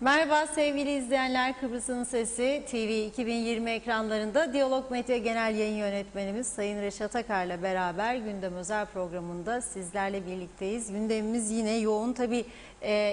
Merhaba sevgili izleyenler, Kıbrıs'ın Sesi TV 2020 ekranlarında Diyalog Medya Genel Yayın Yönetmenimiz Sayın Reşat Akar'la beraber Gündem Özel programında sizlerle birlikteyiz. Gündemimiz yine yoğun. Tabii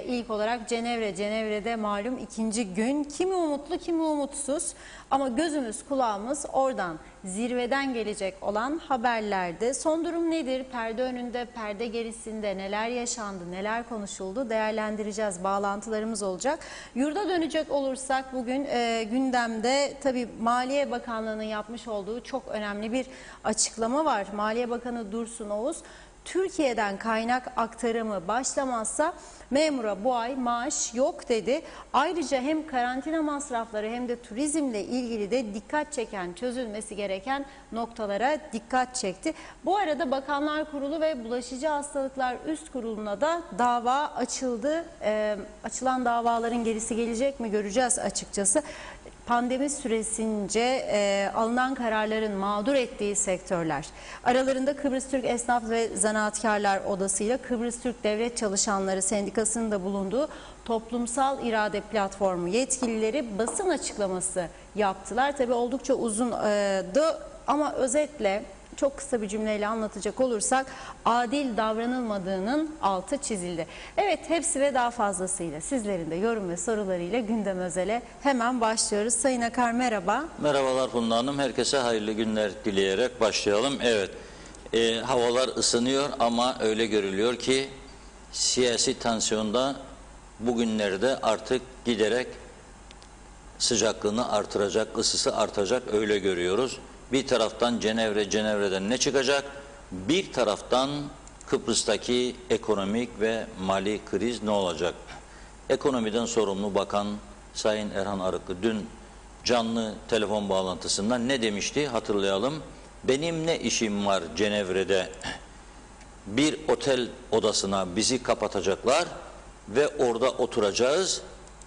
ilk olarak Cenevre'de malum ikinci gün. Kimi umutlu kimi umutsuz ama gözümüz kulağımız oradan, zirveden gelecek olan haberlerde. Son durum nedir? Perde önünde, perde gerisinde neler yaşandı, neler konuşuldu değerlendireceğiz. Bağlantılarımız olacak. Yurda dönecek olursak bugün gündemde tabii Maliye Bakanlığı'nın yapmış olduğu çok önemli bir açıklama var. Maliye Bakanı Dursun Oğuz, Türkiye'den kaynak aktarımı başlamazsa memura bu ay maaş yok dedi. Ayrıca hem karantina masrafları hem de turizmle ilgili de dikkat çeken, çözülmesi gereken noktalara dikkat çekti. Bu arada Bakanlar Kurulu ve Bulaşıcı Hastalıklar Üst Kurulu'na da dava açıldı. Açılan davaların gerisi gelecek mi göreceğiz açıkçası. Pandemi süresince alınan kararların mağdur ettiği sektörler. Aralarında Kıbrıs Türk Esnaf ve Zanaatkarlar Odası ile Kıbrıs Türk Devlet Çalışanları Sendikası'nın da bulunduğu Toplumsal İrade Platformu yetkilileri basın açıklaması yaptılar. Tabii oldukça uzundu ama özetle çok kısa bir cümleyle anlatacak olursak adil davranılmadığının altı çizildi. Evet, hepsi ve daha fazlasıyla sizlerin de yorum ve sorularıyla Gündem Özel'e hemen başlıyoruz. Sayın Akar merhaba. Merhabalar Funda Hanım. Herkese hayırlı günler dileyerek başlayalım. Evet, havalar ısınıyor ama öyle görülüyor ki siyasi tansiyonda bugünlerde artık giderek sıcaklığını artıracak, ısısı artacak öyle görüyoruz. Bir taraftan Cenevre'den ne çıkacak? Bir taraftan Kıbrıs'taki ekonomik ve mali kriz ne olacak? Ekonomiden sorumlu bakan Sayın Erhan Arıklı dün canlı telefon bağlantısında ne demişti hatırlayalım. Benim ne işim var Cenevre'de? Bir otel odasına bizi kapatacaklar ve orada oturacağız.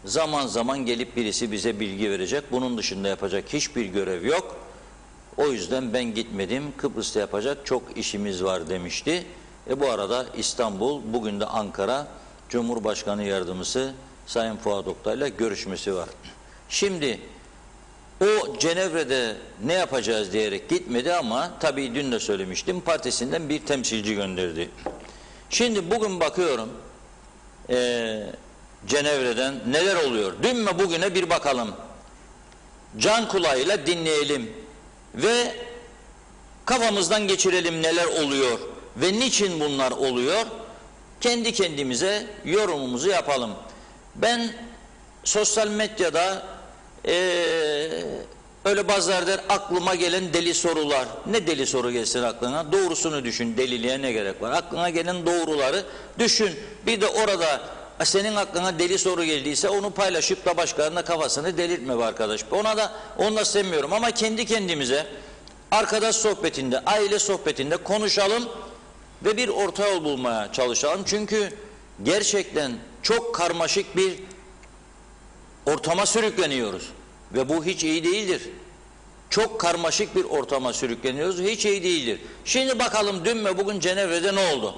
Zaman zaman gelip birisi bize bilgi verecek. Bunun dışında yapacak hiçbir görev yok. O yüzden ben gitmedim. Kıbrıs'ta yapacak çok işimiz var demişti. Bu arada İstanbul, bugün de Ankara Cumhurbaşkanı Yardımcısı Sayın Fuat Oktay'la görüşmesi var. Şimdi o Cenevre'de ne yapacağız diyerek gitmedi ama tabii dün de söylemiştim partisinden bir temsilci gönderdi. Şimdi bugün bakıyorum Cenevre'den neler oluyor? Dün mü bugüne bir bakalım. Can kulağıyla dinleyelim. Ve kafamızdan geçirelim neler oluyor ve niçin bunlar oluyor. Kendi kendimize yorumumuzu yapalım. Ben sosyal medyada öyle bazıları der aklıma gelen deli sorular. Ne deli soru gelsin aklına? Doğrusunu düşün, deliliğe ne gerek var? Aklına gelen doğruları düşün. Bir de orada senin aklına deli soru geldiyse onu paylaşıp da başkalarına kafasını delirtme be arkadaş. Onu da sevmiyorum ama kendi kendimize arkadaş sohbetinde, aile sohbetinde konuşalım ve bir orta yol bulmaya çalışalım. Çünkü gerçekten çok karmaşık bir ortama sürükleniyoruz ve bu hiç iyi değildir. Çok karmaşık bir ortama sürükleniyoruz, hiç iyi değildir. Şimdi bakalım dün mü bugün Cenevre'de ne oldu?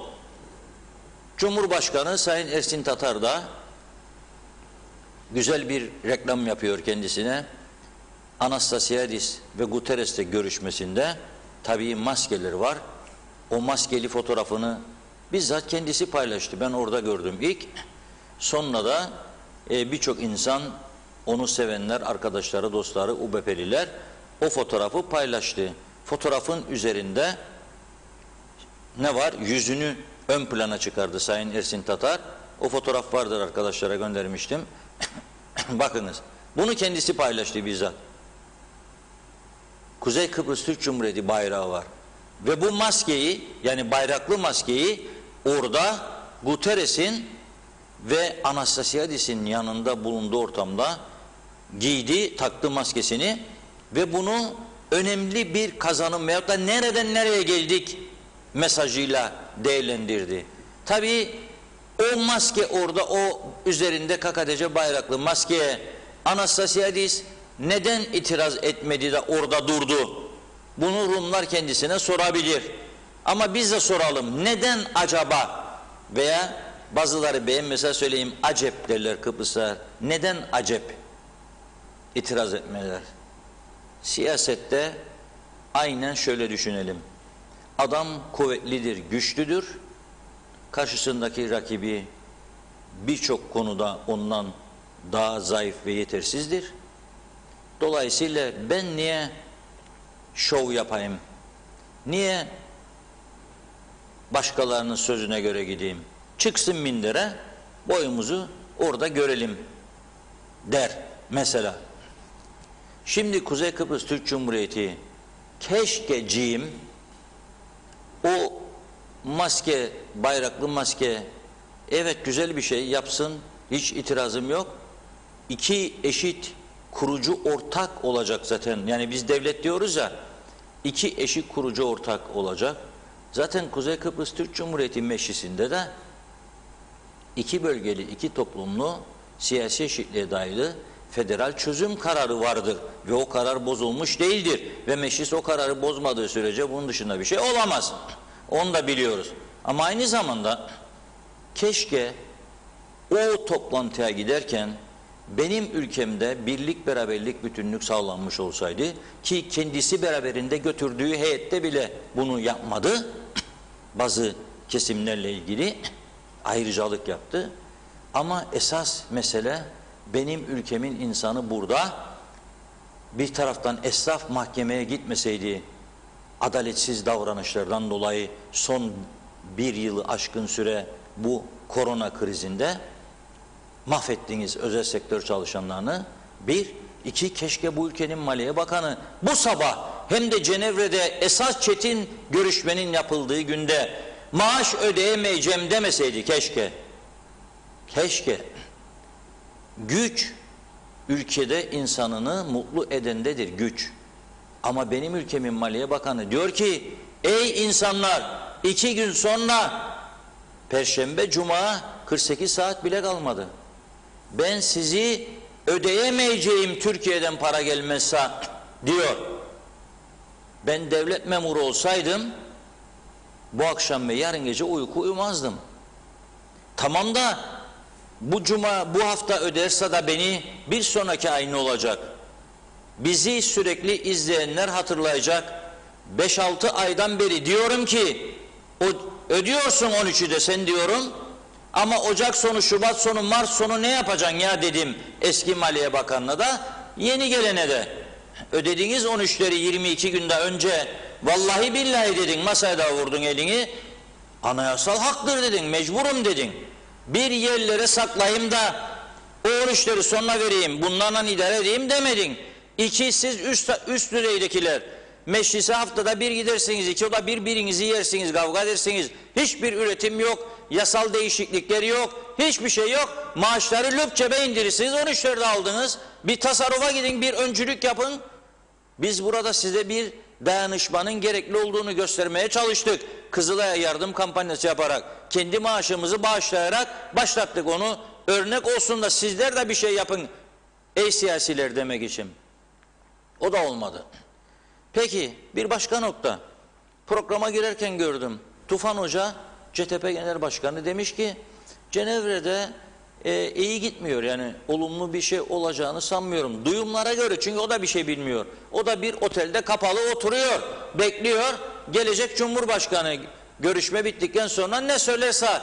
Cumhurbaşkanı Sayın Ersin Tatar da güzel bir reklam yapıyor kendisine. Anastasiadis ve Guterres'le görüşmesinde tabii maskeleri var. O maskeli fotoğrafını bizzat kendisi paylaştı. Ben orada gördüm ilk. Sonra da birçok insan, onu sevenler, arkadaşları, dostları, UBP'liler o fotoğrafı paylaştı. Fotoğrafın üzerinde ne var? Yüzünü ön plana çıkardı Sayın Ersin Tatar. O fotoğraf vardır, arkadaşlara göndermiştim. Bakınız. Bunu kendisi paylaştı bizzat. Kuzey Kıbrıs Türk Cumhuriyeti bayrağı var. Ve bu maskeyi, yani bayraklı maskeyi orada Guterres'in ve Anastasiadis'in yanında bulunduğu ortamda giydi, taktı maskesini ve bunu önemli bir kazanım veyahut da nereden nereye geldik mesajıyla değerlendirdi. Tabii o maske orada, o üzerinde KKTC bayraklı maskeye Anastasiadis neden itiraz etmedi de orada durdu? Bunu Rumlar kendisine sorabilir. Ama biz de soralım. Neden acaba? Veya Bazıları beğenmese söyleyeyim, acep derler Kıbrıslar. Neden acep? İtiraz etmeler. Siyasette aynen şöyle düşünelim. Adam kuvvetlidir, güçlüdür. Karşısındaki rakibi birçok konuda ondan daha zayıf ve yetersizdir. Dolayısıyla ben niye şov yapayım? Niye başkalarının sözüne göre gideyim? Çıksın mindere, boyumuzu orada görelim der mesela. Şimdi Kuzey Kıbrıs Türk Cumhuriyeti keşkeciğim o maske, bayraklı maske, evet güzel bir şey yapsın, hiç itirazım yok. İki eşit kurucu ortak olacak zaten. Yani biz devlet diyoruz ya, iki eşit kurucu ortak olacak. Zaten Kuzey Kıbrıs Türk Cumhuriyeti Meclisi'nde de iki bölgeli, iki toplumlu siyasi eşitliğe dayalı federal çözüm kararı vardır ve o karar bozulmuş değildir ve meclis o kararı bozmadığı sürece bunun dışında bir şey olamaz. Onu da biliyoruz. Ama aynı zamanda keşke o toplantıya giderken benim ülkemde birlik, beraberlik, bütünlük sağlanmış olsaydı, ki kendisi beraberinde götürdüğü heyette bile bunu yapmadı. Bazı kesimlerle ilgili ayrıcalık yaptı. Ama esas mesele benim ülkemin insanı burada bir taraftan esnaf mahkemeye gitmeseydi, adaletsiz davranışlardan dolayı son bir yılı aşkın süre bu korona krizinde mahvettiğiniz özel sektör çalışanlarını, bir, iki, keşke bu ülkenin Maliye Bakanı bu sabah hem de Cenevre'de esas çetin görüşmenin yapıldığı günde maaş ödeyemeyeceğim demeseydi keşke. Keşke. Güç ülkede insanını mutlu edendedir, güç. Ama benim ülkemin Maliye Bakanı diyor ki, ey insanlar, 2 gün sonra Perşembe, Cuma 48 saat bile kalmadı. Ben sizi ödeyemeyeceğim Türkiye'den para gelmezse diyor. Ben devlet memuru olsaydım bu akşam ve yarın gece uyku uyumazdım. Tamam da bu cuma, bu hafta öderse de beni bir sonraki ay ne olacak? Bizi sürekli izleyenler hatırlayacak. 5-6 aydan beri diyorum ki ödüyorsun 13'ü de sen diyorum. Ama Ocak sonu, Şubat sonu, Mart sonu ne yapacaksın ya dedim eski Maliye Bakanı'na da, yeni gelene de. Ödediğiniz 13'leri 22 günde önce vallahi billahi dedin, masaya da vurdun elini. Anayasal haktır dedin, mecburum dedin. Bir yerlere saklayayım da o 13'leri sonra vereyim, bunlarla idare edeyim demedin. İki, siz üst düzeydekiler meclise haftada bir gidersiniz, iki, o da birbirinizi yersiniz, kavga edersiniz. Hiçbir üretim yok, yasal değişiklikleri yok, hiçbir şey yok. Maaşları löp cebe indirirsiniz, 13'leri de aldınız. Bir tasarrufa gidin, bir öncülük yapın. Biz burada size bir dayanışmanın gerekli olduğunu göstermeye çalıştık. Kızılay'a yardım kampanyası yaparak, kendi maaşımızı bağışlayarak başlattık onu. Örnek olsun da sizler de bir şey yapın ey siyasiler demek için. O da olmadı. Peki bir başka nokta. Programa girerken gördüm. Tufan Hoca, CTP Genel Başkanı demiş ki Cenevre'de iyi gitmiyor, yani olumlu bir şey olacağını sanmıyorum. Duyumlara göre, çünkü o da bir şey bilmiyor. O da bir otelde kapalı oturuyor, bekliyor. Gelecek Cumhurbaşkanı görüşme bittikten sonra ne söylerse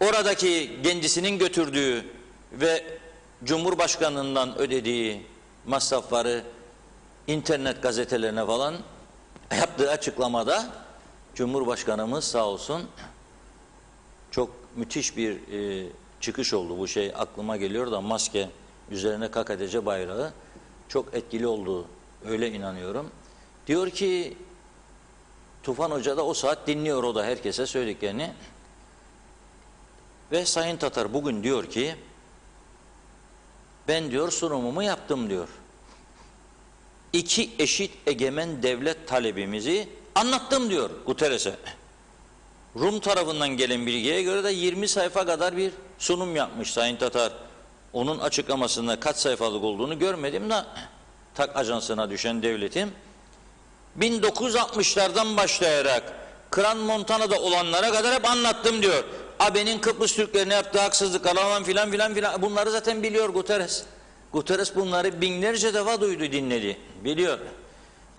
oradaki kendisinin götürdüğü ve Cumhurbaşkanından ödediği masrafları internet gazetelerine falan yaptığı açıklamada Cumhurbaşkanımız sağ olsun çok müthiş bir çıkış oldu. Bu şey aklıma geliyor da, maske üzerine KKTC bayrağı çok etkili oldu, öyle inanıyorum. Diyor ki Tufan Hoca da o saat dinliyor, o da herkese söylediklerini. Ve Sayın Tatar bugün diyor ki ben diyor sunumumu yaptım diyor. İki eşit egemen devlet talebimizi anlattım diyor Guterres'e. Rum tarafından gelen bilgiye göre de 20 sayfa kadar bir sunum yapmış Sayın Tatar. Onun açıklamasında kaç sayfalık olduğunu görmedim de TAK ajansına düşen devletim 1960'lardan başlayarak Kran Montana'da olanlara kadar hep anlattım diyor. AB'nin Kıbrıs Türklerine yaptığı haksızlıklar falan filan filan filan, bunları zaten biliyor Guterres. Guterres bunları binlerce defa duydu, dinledi, biliyor.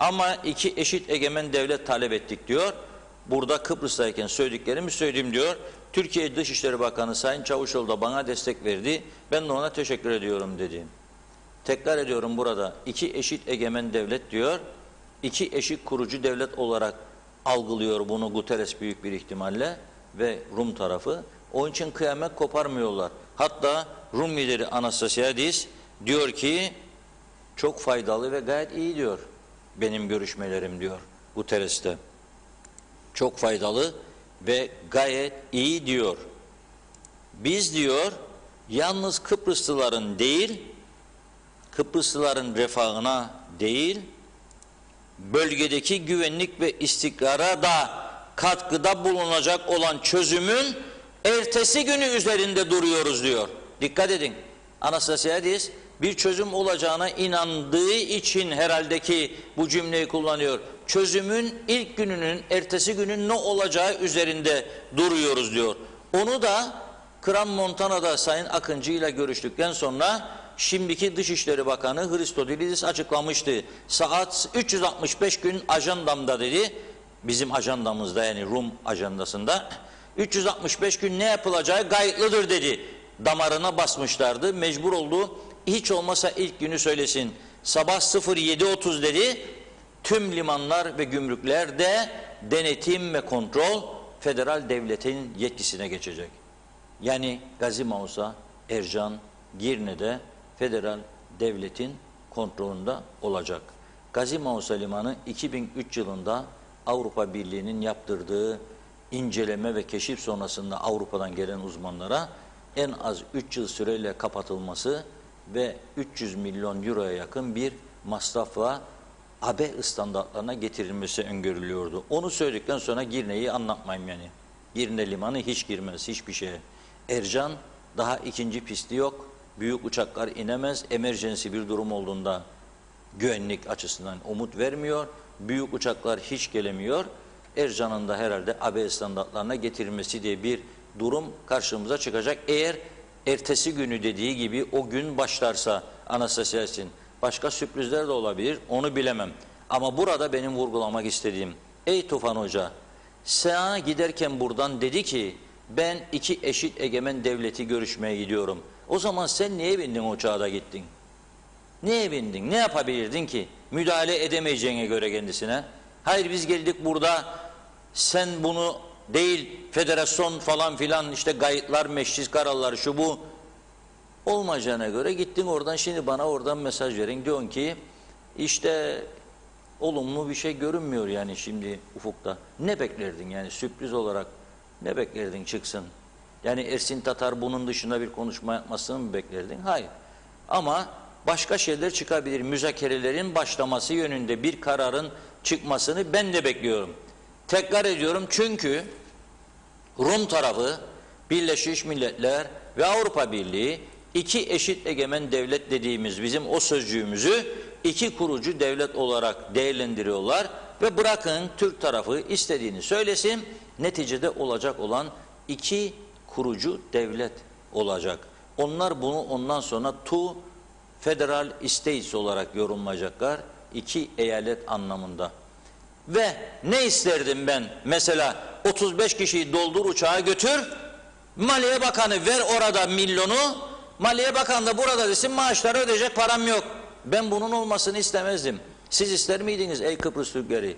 Ama iki eşit egemen devlet talep ettik diyor. Burada Kıbrıs'tayken söylediklerimi söyledim diyor. Türkiye Dışişleri Bakanı Sayın Çavuşoğlu da bana destek verdi. Ben de ona teşekkür ediyorum dedi. Tekrar ediyorum, burada iki eşit egemen devlet diyor. İki eşit kurucu devlet olarak algılıyor bunu Guterres büyük bir ihtimalle ve Rum tarafı. Onun için kıyamet koparmıyorlar. Hatta Rum lideri Anastasiadis diyor ki çok faydalı ve gayet iyi diyor. Benim görüşmelerim diyor Guterres'te. Çok faydalı ve gayet iyi diyor. Biz diyor yalnız Kıbrıslıların değil, Kıbrıslıların refahına değil, bölgedeki güvenlik ve istikrara da katkıda bulunacak olan çözümün ertesi günü üzerinde duruyoruz diyor. Dikkat edin. Anastasiadis bir çözüm olacağına inandığı için herhalde ki bu cümleyi kullanıyor. Çözümün ilk gününün, ertesi günün ne olacağı üzerinde duruyoruz diyor. Onu da Crans-Montana'da Sayın Akıncı ile görüştükten sonra şimdiki Dışişleri Bakanı Christodoulidis açıklamıştı. Saat 365 gün ajandamda dedi. Bizim ajandamızda, yani Rum ajandasında 365 gün ne yapılacağı gayetlidir dedi. Damarına basmışlardı. Mecbur oldu. Hiç olmasa ilk günü söylesin. Sabah 07.30 dedi. Tüm limanlar ve gümrüklerde denetim ve kontrol federal devletin yetkisine geçecek. Yani Gazi Mausa, Ercan, Girne'de federal devletin kontrolünde olacak. Gazi Mausa Limanı 2003 yılında Avrupa Birliği'nin yaptırdığı inceleme ve keşif sonrasında Avrupa'dan gelen uzmanlara en az 3 yıl süreyle kapatılması ve 300 milyon euroya yakın bir masrafla AB standartlarına getirilmesi öngörülüyordu. Onu söyledikten sonra Girne'yi anlatmayayım yani. Girne Limanı hiç girmez hiçbir şeye. Ercan daha ikinci pisti yok. Büyük uçaklar inemez. Emergency bir durum olduğunda güvenlik açısından umut vermiyor. Büyük uçaklar hiç gelemiyor. Ercan'ın da herhalde AB standartlarına getirilmesi diye bir durum karşımıza çıkacak. Eğer ertesi günü dediği gibi o gün başlarsa Anastasiadis'in, başka sürprizler de olabilir, onu bilemem. Ama burada benim vurgulamak istediğim, ey Tufan Hoca, sana giderken buradan dedi ki ben iki eşit egemen devleti görüşmeye gidiyorum. O zaman sen niye bindin uçağa da gittin? Niye bindin? Ne yapabilirdin ki? Müdahale edemeyeceğine göre kendisine. Hayır biz geldik burada, sen bunu değil federasyon falan filan işte gayıtlar, meclis kararları şu bu olmayacağına göre gittin oradan, şimdi bana oradan mesaj verin. Diyorsun ki işte olumlu bir şey görünmüyor yani şimdi ufukta. Ne beklerdin yani sürpriz olarak, ne beklerdin çıksın? Yani Ersin Tatar bunun dışında bir konuşma yapmasını mı beklerdin? Hayır. Ama başka şeyler çıkabilir. Müzakerelerin başlaması yönünde bir kararın çıkmasını ben de bekliyorum. Tekrar ediyorum, çünkü Rum tarafı, Birleşmiş Milletler ve Avrupa Birliği iki eşit egemen devlet dediğimiz bizim o sözcüğümüzü iki kurucu devlet olarak değerlendiriyorlar ve bırakın Türk tarafı istediğini söylesin, neticede olacak olan iki kurucu devlet olacak. Onlar bunu ondan sonra two federal states olarak yorumlayacaklar, iki eyalet anlamında. Ve ne isterdim ben? Mesela 35 kişiyi doldur uçağa götür, Maliye Bakanı ver orada milyonu, Maliye Bakanı da burada desin maaşları ödeyecek param yok. Ben bunun olmasını istemezdim. Siz ister miydiniz ey Kıbrıs Türkleri?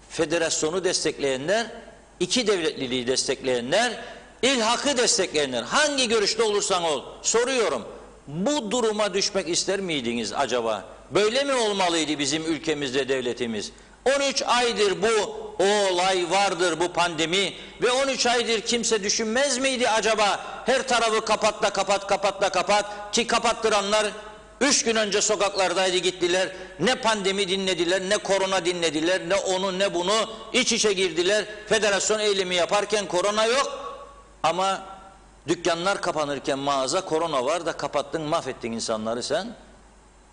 Federasyonu destekleyenler, iki devletliliği destekleyenler, ilhakı destekleyenler, hangi görüşte olursan ol, soruyorum. Bu duruma düşmek ister miydiniz acaba? Böyle mi olmalıydı bizim ülkemizde devletimiz? 13 aydır bu olay vardır, bu pandemi ve 13 aydır kimse düşünmez miydi acaba? Her tarafı kapat da kapat, kapat da kapat ki kapattıranlar 3 gün önce sokaklardaydı, gittiler. Ne pandemi dinlediler, ne korona dinlediler, ne onu ne bunu, iç içe girdiler. Federasyon eylemi yaparken korona yok ama dükkanlar kapanırken mağaza korona var da kapattın, mahvettin insanları sen.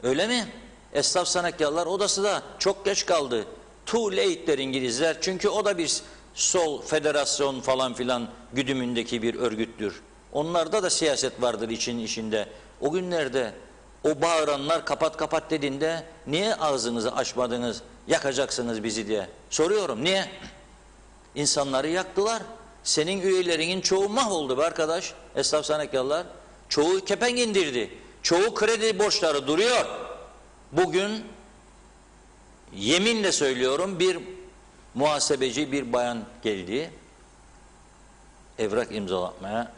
Öyle mi? Esnaf Sanatkarlar Odası da çok geç kaldı. Too late der İngilizler. Çünkü o da bir sol federasyon falan filan güdümündeki bir örgüttür. Onlarda da siyaset vardır içinde. O günlerde o bağıranlar kapat kapat dediğinde niye ağzınızı açmadınız, yakacaksınız bizi diye soruyorum. Niye? İnsanları yaktılar. Senin üyelerinin çoğu mahvoldu be arkadaş. Esnaf sanatkarlar. Çoğu kepenk indirdi. Çoğu kredi borçları duruyor. Bugün yeminle söylüyorum bir muhasebeci bir bayan geldi. Evrak imzalatmaya.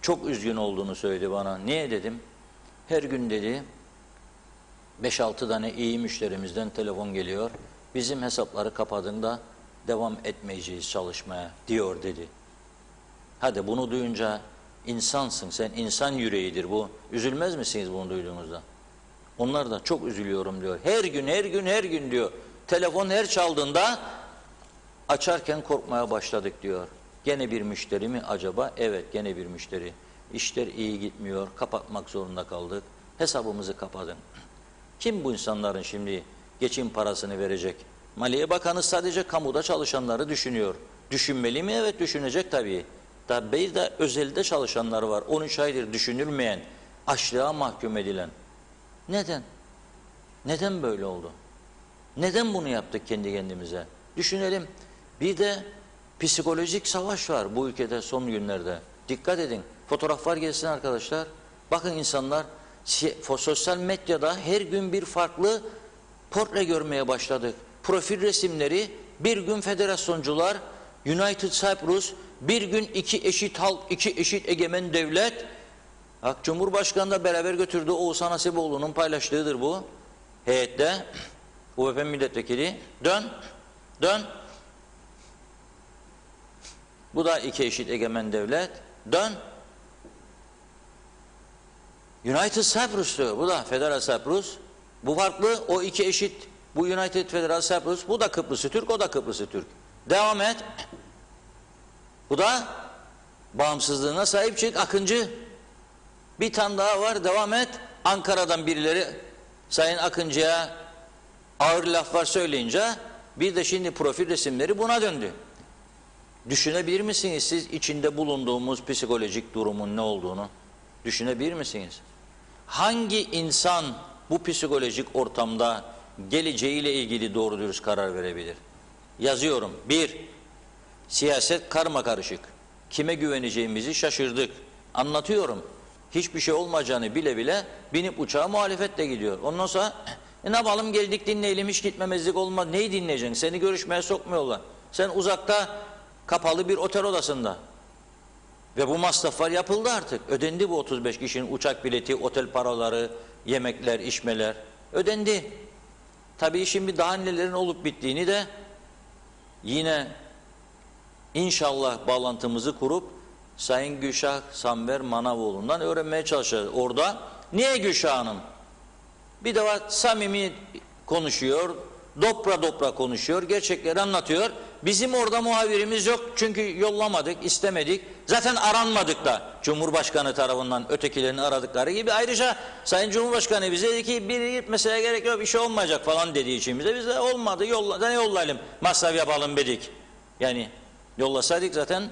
Çok üzgün olduğunu söyledi bana. Niye dedim? Her gün dedi 5-6 tane iyi müşterimizden telefon geliyor. Bizim hesapları kapadığında devam etmeyeceğiz çalışmaya diyor dedi. Hadi bunu duyunca insansın sen, insan yüreğidir bu. Üzülmez misiniz bunu duyduğunuzda? Onlar da çok üzülüyorum diyor. Her gün diyor. Telefon her çaldığında açarken korkmaya başladık diyor. Gene bir müşteri mi acaba? Evet, gene bir müşteri. İşler iyi gitmiyor, kapatmak zorunda kaldık. Hesabımızı kapatın. Kim bu insanların şimdi geçim parasını verecek? Maliye Bakanı sadece kamuda çalışanları düşünüyor. Düşünmeli mi? Evet, düşünecek tabii. Tabii de özelde çalışanlar var. 13 aydır düşünülmeyen, açlığa mahkum edilen. Neden? Neden böyle oldu? Neden bunu yaptık kendi kendimize? Düşünelim. Bir de psikolojik savaş var bu ülkede son günlerde. Dikkat edin. Fotoğraflar gelsin arkadaşlar. Bakın insanlar sosyal medyada her gün bir farklı portre görmeye başladık. Profil resimleri, bir gün federasyoncular, United Cyprus, bir gün iki eşit halk, iki eşit egemen devlet. Bak, Cumhurbaşkanı da beraber götürdüğü Oğuzhan Hasipoğlu'nun paylaştığıdır bu. Heyette, UVP milletvekili, dön. Bu da iki eşit egemen devlet, dön. United Cyprus diyor, bu da Federal Cyprus. Bu farklı, o iki eşit, bu United Federal Cyprus, bu da Kıbrıs'ı Türk, o da Kıbrıs'ı Türk. Devam et. Bu da bağımsızlığına sahip çık, Akıncı. Bir tane daha var, devam et. Ankara'dan birileri Sayın Akıncı'ya ağır laflar söyleyince bir de şimdi profil resimleri buna döndü. Düşünebilir misiniz siz içinde bulunduğumuz psikolojik durumun ne olduğunu? Düşünebilir misiniz? Hangi insan bu psikolojik ortamda geleceğiyle ilgili doğru dürüst karar verebilir? Yazıyorum. 1. Siyaset karmakarışık. Kime güveneceğimizi şaşırdık. Anlatıyorum. Hiçbir şey olmayacağını bile bile binip uçağa muhalefetle gidiyor. Ondan sonra ne yapalım, geldik dinleyelim, hiç gitmemezlik olmaz. Neyi dinleyeceksin? Seni görüşmeye sokmuyorlar. Sen uzakta kapalı bir otel odasında. Ve bu masraflar yapıldı artık. Ödendi bu 35 kişinin uçak bileti, otel paraları, yemekler, içmeler. Ödendi. Tabii şimdi daha nelerin olup bittiğini de yine inşallah bağlantımızı kurup Sayın Gülşah Samver Manavoğlu'ndan öğrenmeye çalışacağız. Orada niye Gülşah Hanım? Bir defa samimi konuşuyor, dobra konuşuyor, gerçekleri anlatıyor. Bizim orada muhabirimiz yok çünkü yollamadık, istemedik. Zaten aranmadık da Cumhurbaşkanı tarafından ötekilerin aradıkları gibi. Ayrıca Sayın Cumhurbaşkanı bize dedi ki biri gitmesine gerek yok, bir şey olmayacak falan dediği için biz de olmadı, ne yollayalım, masraf yapalım dedik. Yani yollasaydık zaten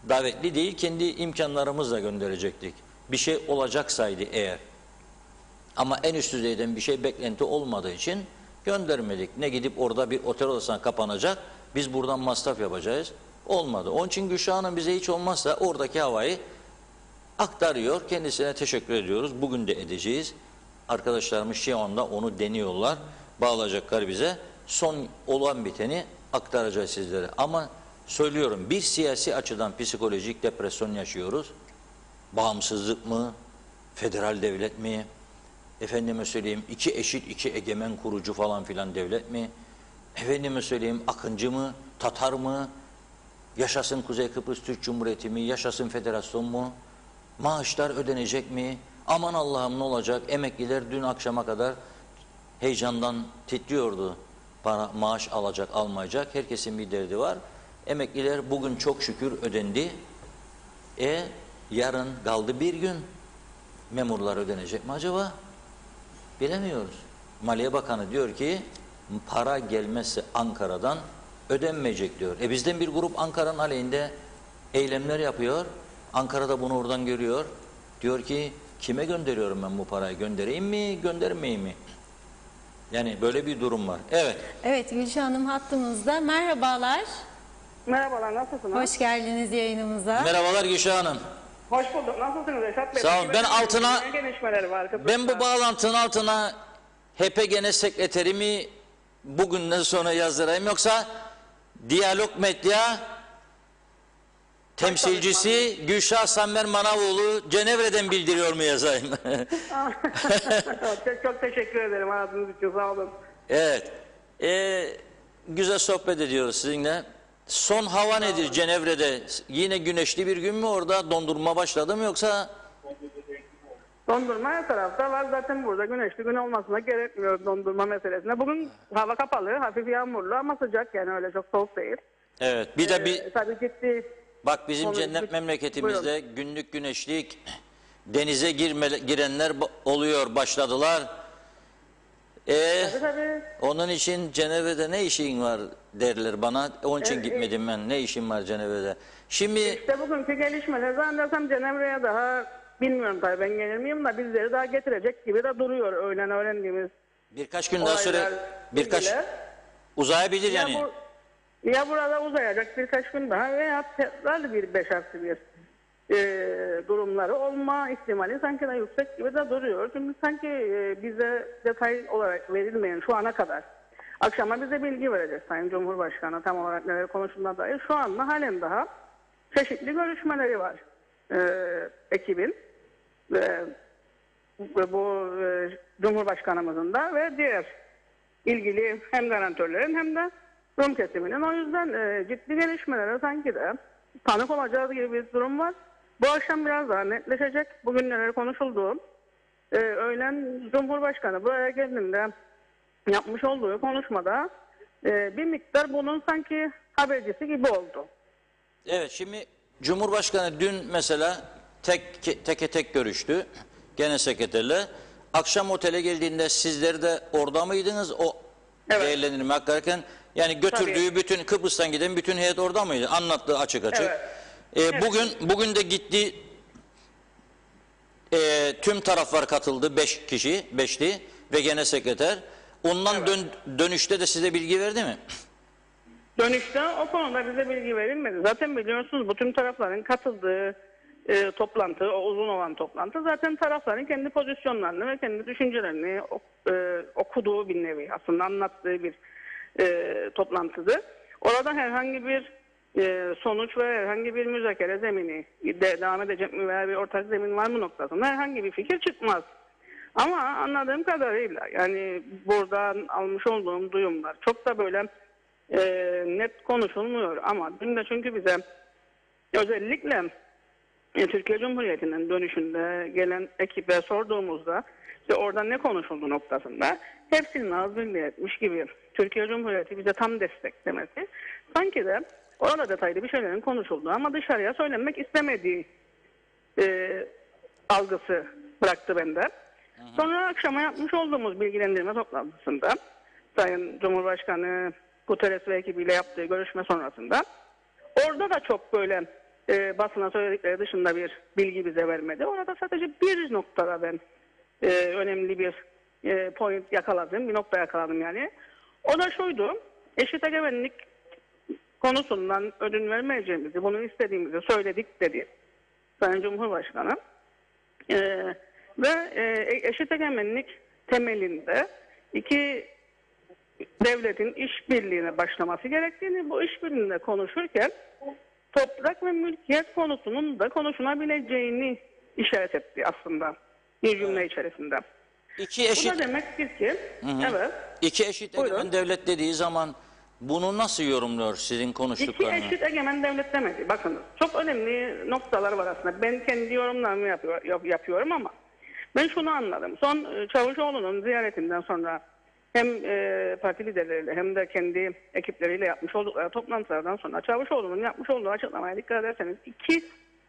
davetli değil, kendi imkanlarımızla gönderecektik. Bir şey olacaksaydı eğer. Ama en üst düzeyden bir şey beklenti olmadığı için göndermedik. Ne gidip orada bir otel odasına kapanacak, biz buradan masraf yapacağız. Olmadı. Onun için Gülşah Hanım bize hiç olmazsa oradaki havayı aktarıyor. Kendisine teşekkür ediyoruz. Bugün de edeceğiz. Arkadaşlarımız şu anda onu deniyorlar. Bağlayacaklar bize. Son olan biteni aktaracağız sizlere. Ama söylüyorum, bir siyasi açıdan psikolojik depresyon yaşıyoruz. Bağımsızlık mı? Federal devlet mi? Efendime söyleyeyim iki eşit, iki egemen kurucu falan filan devlet mi? Efendime söyleyeyim Akıncı mı? Tatar mı? Yaşasın Kuzey Kıbrıs Türk Cumhuriyeti mi? Yaşasın federasyon mu? Maaşlar ödenecek mi? Aman Allah'ım ne olacak? Emekliler dün akşama kadar heyecandan titriyordu. Maaş alacak, almayacak. Herkesin bir derdi var. Emekliler bugün çok şükür ödendi. Yarın kaldı bir gün. Memurlar ödenecek mi acaba? Bilemiyoruz. Maliye Bakanı diyor ki para gelmezse Ankara'dan ödenmeyecek diyor. Bizden bir grup Ankara'nın aleyhinde eylemler yapıyor. Ankara da bunu oradan görüyor. Diyor ki kime gönderiyorum ben bu parayı? Göndereyim mi, göndermeyeyim mi? Yani böyle bir durum var. Evet. Evet, Gülşah Hanım hattımızda. Merhabalar. Merhabalar, nasılsınız? Hoş geldiniz yayınımıza. Merhabalar Gülşah Hanım. Hoş bulduk. Nasılsınız Reşat Bey? Sağ olun. Ben altına, Ne gelişmeleri var? ben bu bağlantının altına HP Genel Sekreteri mi bugünden sonra yazdırayım, yoksa Diyalog Medya temsilcisi Gülşah Sammer Manavoğlu Cenevre'den bildiriyor mu yazayım? çok teşekkür ederim ağzınız için, sağ olun. Evet. Güzel sohbet ediyoruz sizinle. Son hava nedir Cenevre'de? Yine güneşli bir gün mü orada? Dondurma başladı mı yoksa? Dondurma her tarafta var. Zaten burada güneşli gün olmasına gerekmiyor dondurma meselesine. Bugün hava kapalı, hafif yağmurlu ama sıcak, yani öyle çok soğuk değil. Evet. Bir de bir Tabii ciddi. bak, bizim cennet memleketimizde günlük güneşlik, denize girenler oluyor, başladılar. Tabii. Onun için Cenevre'de ne işin var derler bana. Onun için gitmedim ben. Ne işim var Cenevre'de? Şimdi İşte bugünkü gelişmeler zannedersem Cenevre'ye daha, bilmiyorum tabii ben gelir miyim, da bizleri daha getirecek gibi de duruyor öğlen öğrendiğimiz birkaç gün daha süre, olaylar, birkaç bilgiler. uzayabilir yani. Ya burada uzayacak birkaç gün daha veya tekrar bir 5+1 durumları olma ihtimali sanki de yüksek gibi de duruyor. Çünkü sanki bize detay olarak verilmeyen şu ana kadar, akşama bize bilgi verecek Sayın Cumhurbaşkanı tam olarak neler konuşulduğuna dair. Şu anda halen daha çeşitli görüşmeleri var ekibin ve bu Cumhurbaşkanımızın da ve diğer ilgili hem garantörlerin hem de Rum kesiminin. O yüzden ciddi gelişmelere sanki de tanık olacağız gibi bir durum var. Bu akşam biraz daha netleşecek. Bugün neler konuşulduğu. Öğlen Cumhurbaşkanı buraya geldiğinde yapmış olduğu konuşmada bir miktar bunun sanki habercisi gibi oldu. Evet, şimdi Cumhurbaşkanı dün mesela tek görüştü genel sekreterle. Akşam otele geldiğinde sizler de orada mıydınız? O Evet. değerlendirme hakkında. Yani götürdüğü Tabii. bütün Kıbrıs'tan giden bütün heyet orada mıydı? Anlattı açık açık. Evet. Bugün de gitti. Tüm taraflar katıldı. 5 kişi, 5'ti ve genel sekreter. Ondan dönüşte de size bilgi verdi mi? Dönüşte o konuda bize bilgi verilmedi. Zaten biliyorsunuz bu tüm tarafların katıldığı toplantı, o uzun olan toplantı zaten tarafların kendi pozisyonlarını ve kendi düşüncelerini okuduğu bir nevi, aslında anlattığı bir toplantıdı. Orada herhangi bir sonuç ve herhangi bir müzakere zemini devam edecek mi veya bir ortak zemin var mı noktasında herhangi bir fikir çıkmaz. Ama anladığım kadarıyla, yani buradan almış olduğum duyumlar çok da böyle net konuşulmuyor ama dün de çünkü bize özellikle Türkiye Cumhuriyeti'nin dönüşünde gelen ekibe sorduğumuzda işte orada ne konuşuldu noktasında hepsinin ağız birliği etmiş gibi Türkiye Cumhuriyeti bize tam destek demesi, sanki de orada detaylı bir şeylerin konuşulduğu ama dışarıya söylenmek istemediği algısı bıraktı bende. Sonra akşama yapmış olduğumuz bilgilendirme toplantısında Sayın Cumhurbaşkanı Guterres ve ekibiyle yaptığı görüşme sonrasında orada da çok böyle basına söyledikleri dışında bir bilgi bize vermedi. Orada sadece bir noktada ben önemli bir point yakaladım, bir nokta yakaladım yani. O da şuydu: eşit egemenlik konusundan ödün vermeyeceğimizi, bunu istediğimizi söyledik dedi Sayın Cumhurbaşkanı. Ve eşit egemenlik temelinde iki devletin işbirliğine başlaması gerektiğini, bu işbirliğinde konuşurken toprak ve mülkiyet konusunun da konuşulabileceğini işaret etti aslında bir cümle içerisinde. Bu da demektir ki, evet. İki eşit egemen devlet dediği zaman bunu nasıl yorumluyor sizin konuştuklarınız? İki eşit egemen devlet demedi. Bakınız, çok önemli noktalar var aslında. Ben kendi yorumlarımı yapıyorum ama ben şunu anladım. Son Çavuşoğlu'nun ziyaretinden sonra hem parti liderleriyle hem de kendi ekipleriyle yapmış oldukları toplantılardan sonra Çavuşoğlu'nun yapmış olduğu açıklamaya dikkat ederseniz iki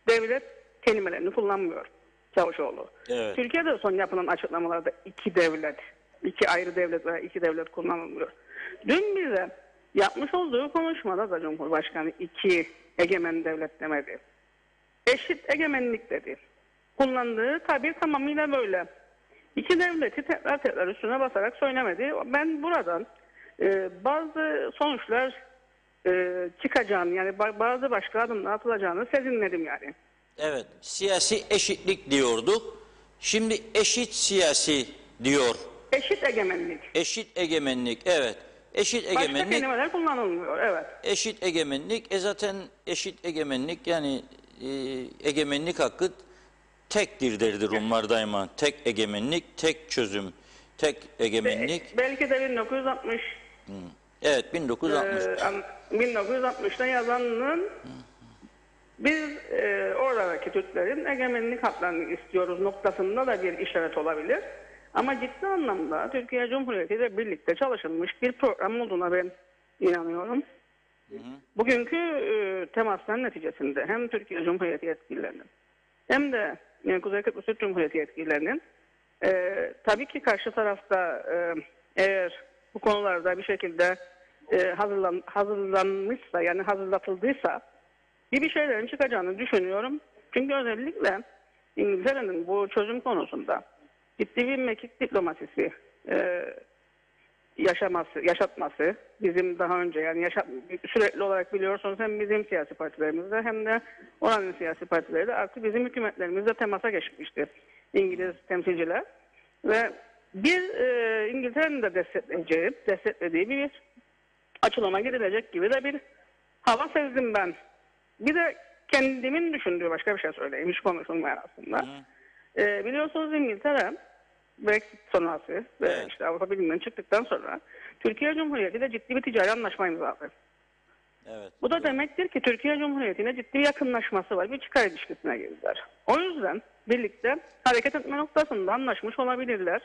devlet kelimelerini kullanmıyor Çavuşoğlu. Evet. Türkiye'de son yapılan açıklamalarda iki devlet, iki ayrı devlet veya iki devlet kullanılmıyor. Dün bize Yapmış olduğu konuşmada da Cumhurbaşkanı iki egemen devlet demedi. Eşit egemenlik dedi. Kullandığı tabir tamamıyla böyle. İki devleti tekrar üstüne basarak söylemedi. Ben buradan bazı sonuçlar çıkacağını, yani bazı başka adımlar atılacağını sezinledim yani. Evet, siyasi eşitlik diyorduk. Şimdi eşit siyasi diyor. Eşit egemenlik. Eşit egemenlik, evet. Eşit Başka egemenlik. kelimeler kullanılmıyor, evet. Eşit egemenlik, zaten eşit egemenlik, yani egemenlik hakkı tektir derdi Rumlar daima. Tek egemenlik, tek çözüm, tek egemenlik. Belki de 1960. Evet, 1960. 1960'da yazanın biz oradaki Türklerin egemenlik haklarını istiyoruz noktasında da bir işaret olabilir. Ama ciddi anlamda Türkiye Cumhuriyeti ile birlikte çalışılmış bir program olduğuna ben inanıyorum. Bugünkü temasların neticesinde hem Türkiye Cumhuriyeti yetkililerinin hem de Kuzey Kıbrıs Türk Cumhuriyeti yetkililerinin tabii ki karşı tarafta eğer bu konularda bir şekilde hazırlanmışsa, yani hazırlatıldıysa bir şeylerin çıkacağını düşünüyorum. Çünkü özellikle İngiltere'nin bu çözüm konusunda ciddi bir mekik diplomasisi yaşatması, bizim daha önce yani sürekli olarak biliyorsunuz hem bizim siyasi partilerimizde hem de oranın siyasi partileri de artık bizim hükümetlerimizle temasa geçmişti İngiliz temsilciler ve bir İngiltere'nin de desteklediği bir açılıma gidilecek gibi de bir hava sezdim ben. Bir de kendimin düşündüğü başka bir şey söyleyeyim, hiç konuşulmayan aslında. Biliyorsunuz İngiltere Brexit sonrası ve işte Avrupa Birliği'nden çıktıktan sonra Türkiye Cumhuriyeti ile ciddi bir ticari anlaşma imzaladı. Evet. Bu da demektir ki Türkiye Cumhuriyeti'ne ciddi bir yakınlaşması var, bir çıkar ilişkisine girdiler. O yüzden birlikte hareket etme noktasında anlaşmış olabilirler.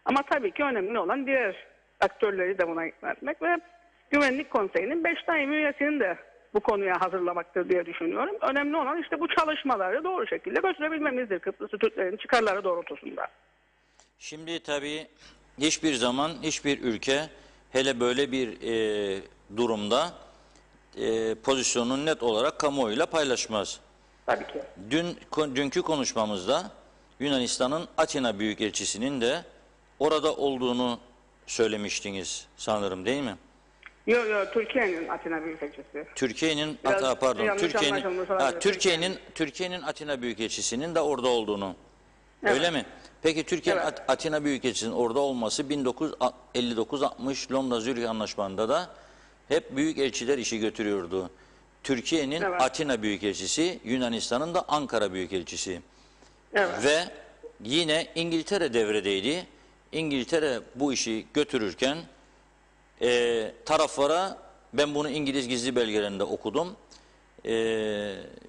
Ama tabii ki önemli olan diğer aktörleri de buna ikna etmek ve Güvenlik Konseyi'nin 5 daimi üyesinin de bu konuya hazırlamaktır diye düşünüyorum. Önemli olan işte bu çalışmaları doğru şekilde götürebilmemizdir Kıbrıslı Türklerin çıkarları doğrultusunda. Şimdi tabii hiçbir zaman hiçbir ülke hele böyle bir durumda pozisyonunu net olarak kamuoyuyla paylaşmaz. Tabii ki. Dünkü konuşmamızda Yunanistan'ın Atina Büyükelçisi'nin de orada olduğunu söylemiştiniz sanırım, değil mi? Yok, Türkiye'nin Atina Büyükelçisi. Türkiye'nin Türkiye'nin Atina Büyükelçisi'nin de orada olduğunu. Evet. Öyle mi? Peki Türkiye'nin Evet. Atina Büyükelçisi'nin orada olması 1959-60 Londra Zürih Anlaşması'nda da hep büyükelçiler işi götürüyordu. Türkiye'nin Evet. Atina Büyükelçisi, Yunanistan'ın da Ankara Büyükelçisi. Evet. Ve yine İngiltere devredeydi. İngiltere bu işi götürürken taraflara, ben bunu İngiliz gizli belgelerinde okudum.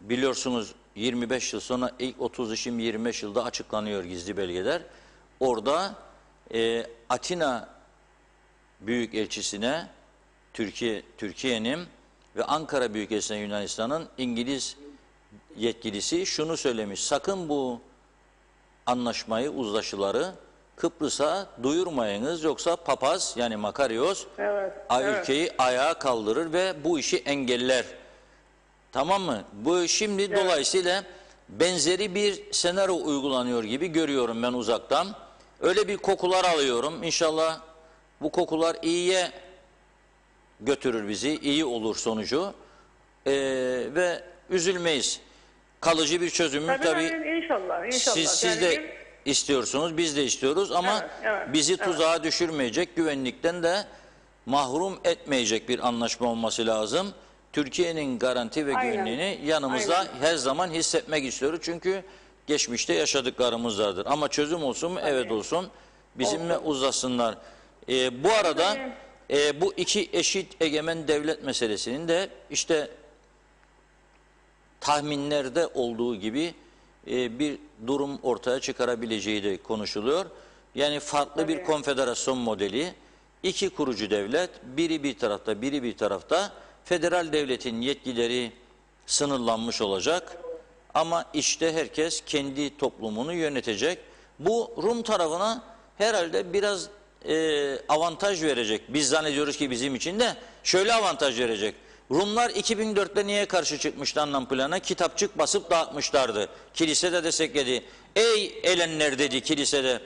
Biliyorsunuz 25 yıl sonra ilk 30 şimdi 25 yılda açıklanıyor gizli belgeler. Orada Atina Büyükelçisi'ne Türkiye'nin ve Ankara Büyükelçisi'ne Yunanistan'ın İngiliz yetkilisi şunu söylemiş: sakın bu anlaşmayı, uzlaşıları Kıbrıs'a duyurmayınız, yoksa papaz, yani Makarios ülkeyi ayağa kaldırır ve bu işi engeller. Tamam mı? Bu şimdi dolayısıyla benzeri bir senaryo uygulanıyor gibi görüyorum ben uzaktan. Öyle bir kokular alıyorum. İnşallah bu kokular iyiye götürür bizi, iyi olur sonucu ve üzülmeyiz. Kalıcı bir çözümü tabii inşallah. siz de istiyorsunuz, biz de istiyoruz ama bizi tuzağa düşürmeyecek, güvenlikten de mahrum etmeyecek bir anlaşma olması lazım. Türkiye'nin garanti ve güvenliğini yanımızda her zaman hissetmek istiyoruz. Çünkü geçmişte yaşadıklarımızdadır. Ama çözüm olsun mu? Evet olsun. Bizimle uzlasınlar. Bu arada bu iki eşit egemen devlet meselesinin de işte tahminlerde olduğu gibi bir durum ortaya çıkarabileceği de konuşuluyor. Yani farklı bir konfederasyon modeli, iki kurucu devlet, biri bir tarafta, biri bir tarafta. Federal devletin yetkileri sınırlanmış olacak ama işte herkes kendi toplumunu yönetecek. Bu Rum tarafına herhalde biraz avantaj verecek. Biz zannediyoruz ki bizim için de şöyle avantaj verecek. Rumlar 2004'te niye karşı çıkmıştı anlam plana? Kitapçık basıp dağıtmışlardı. Kilise de destekledi. Ey elenler dedi kilisede.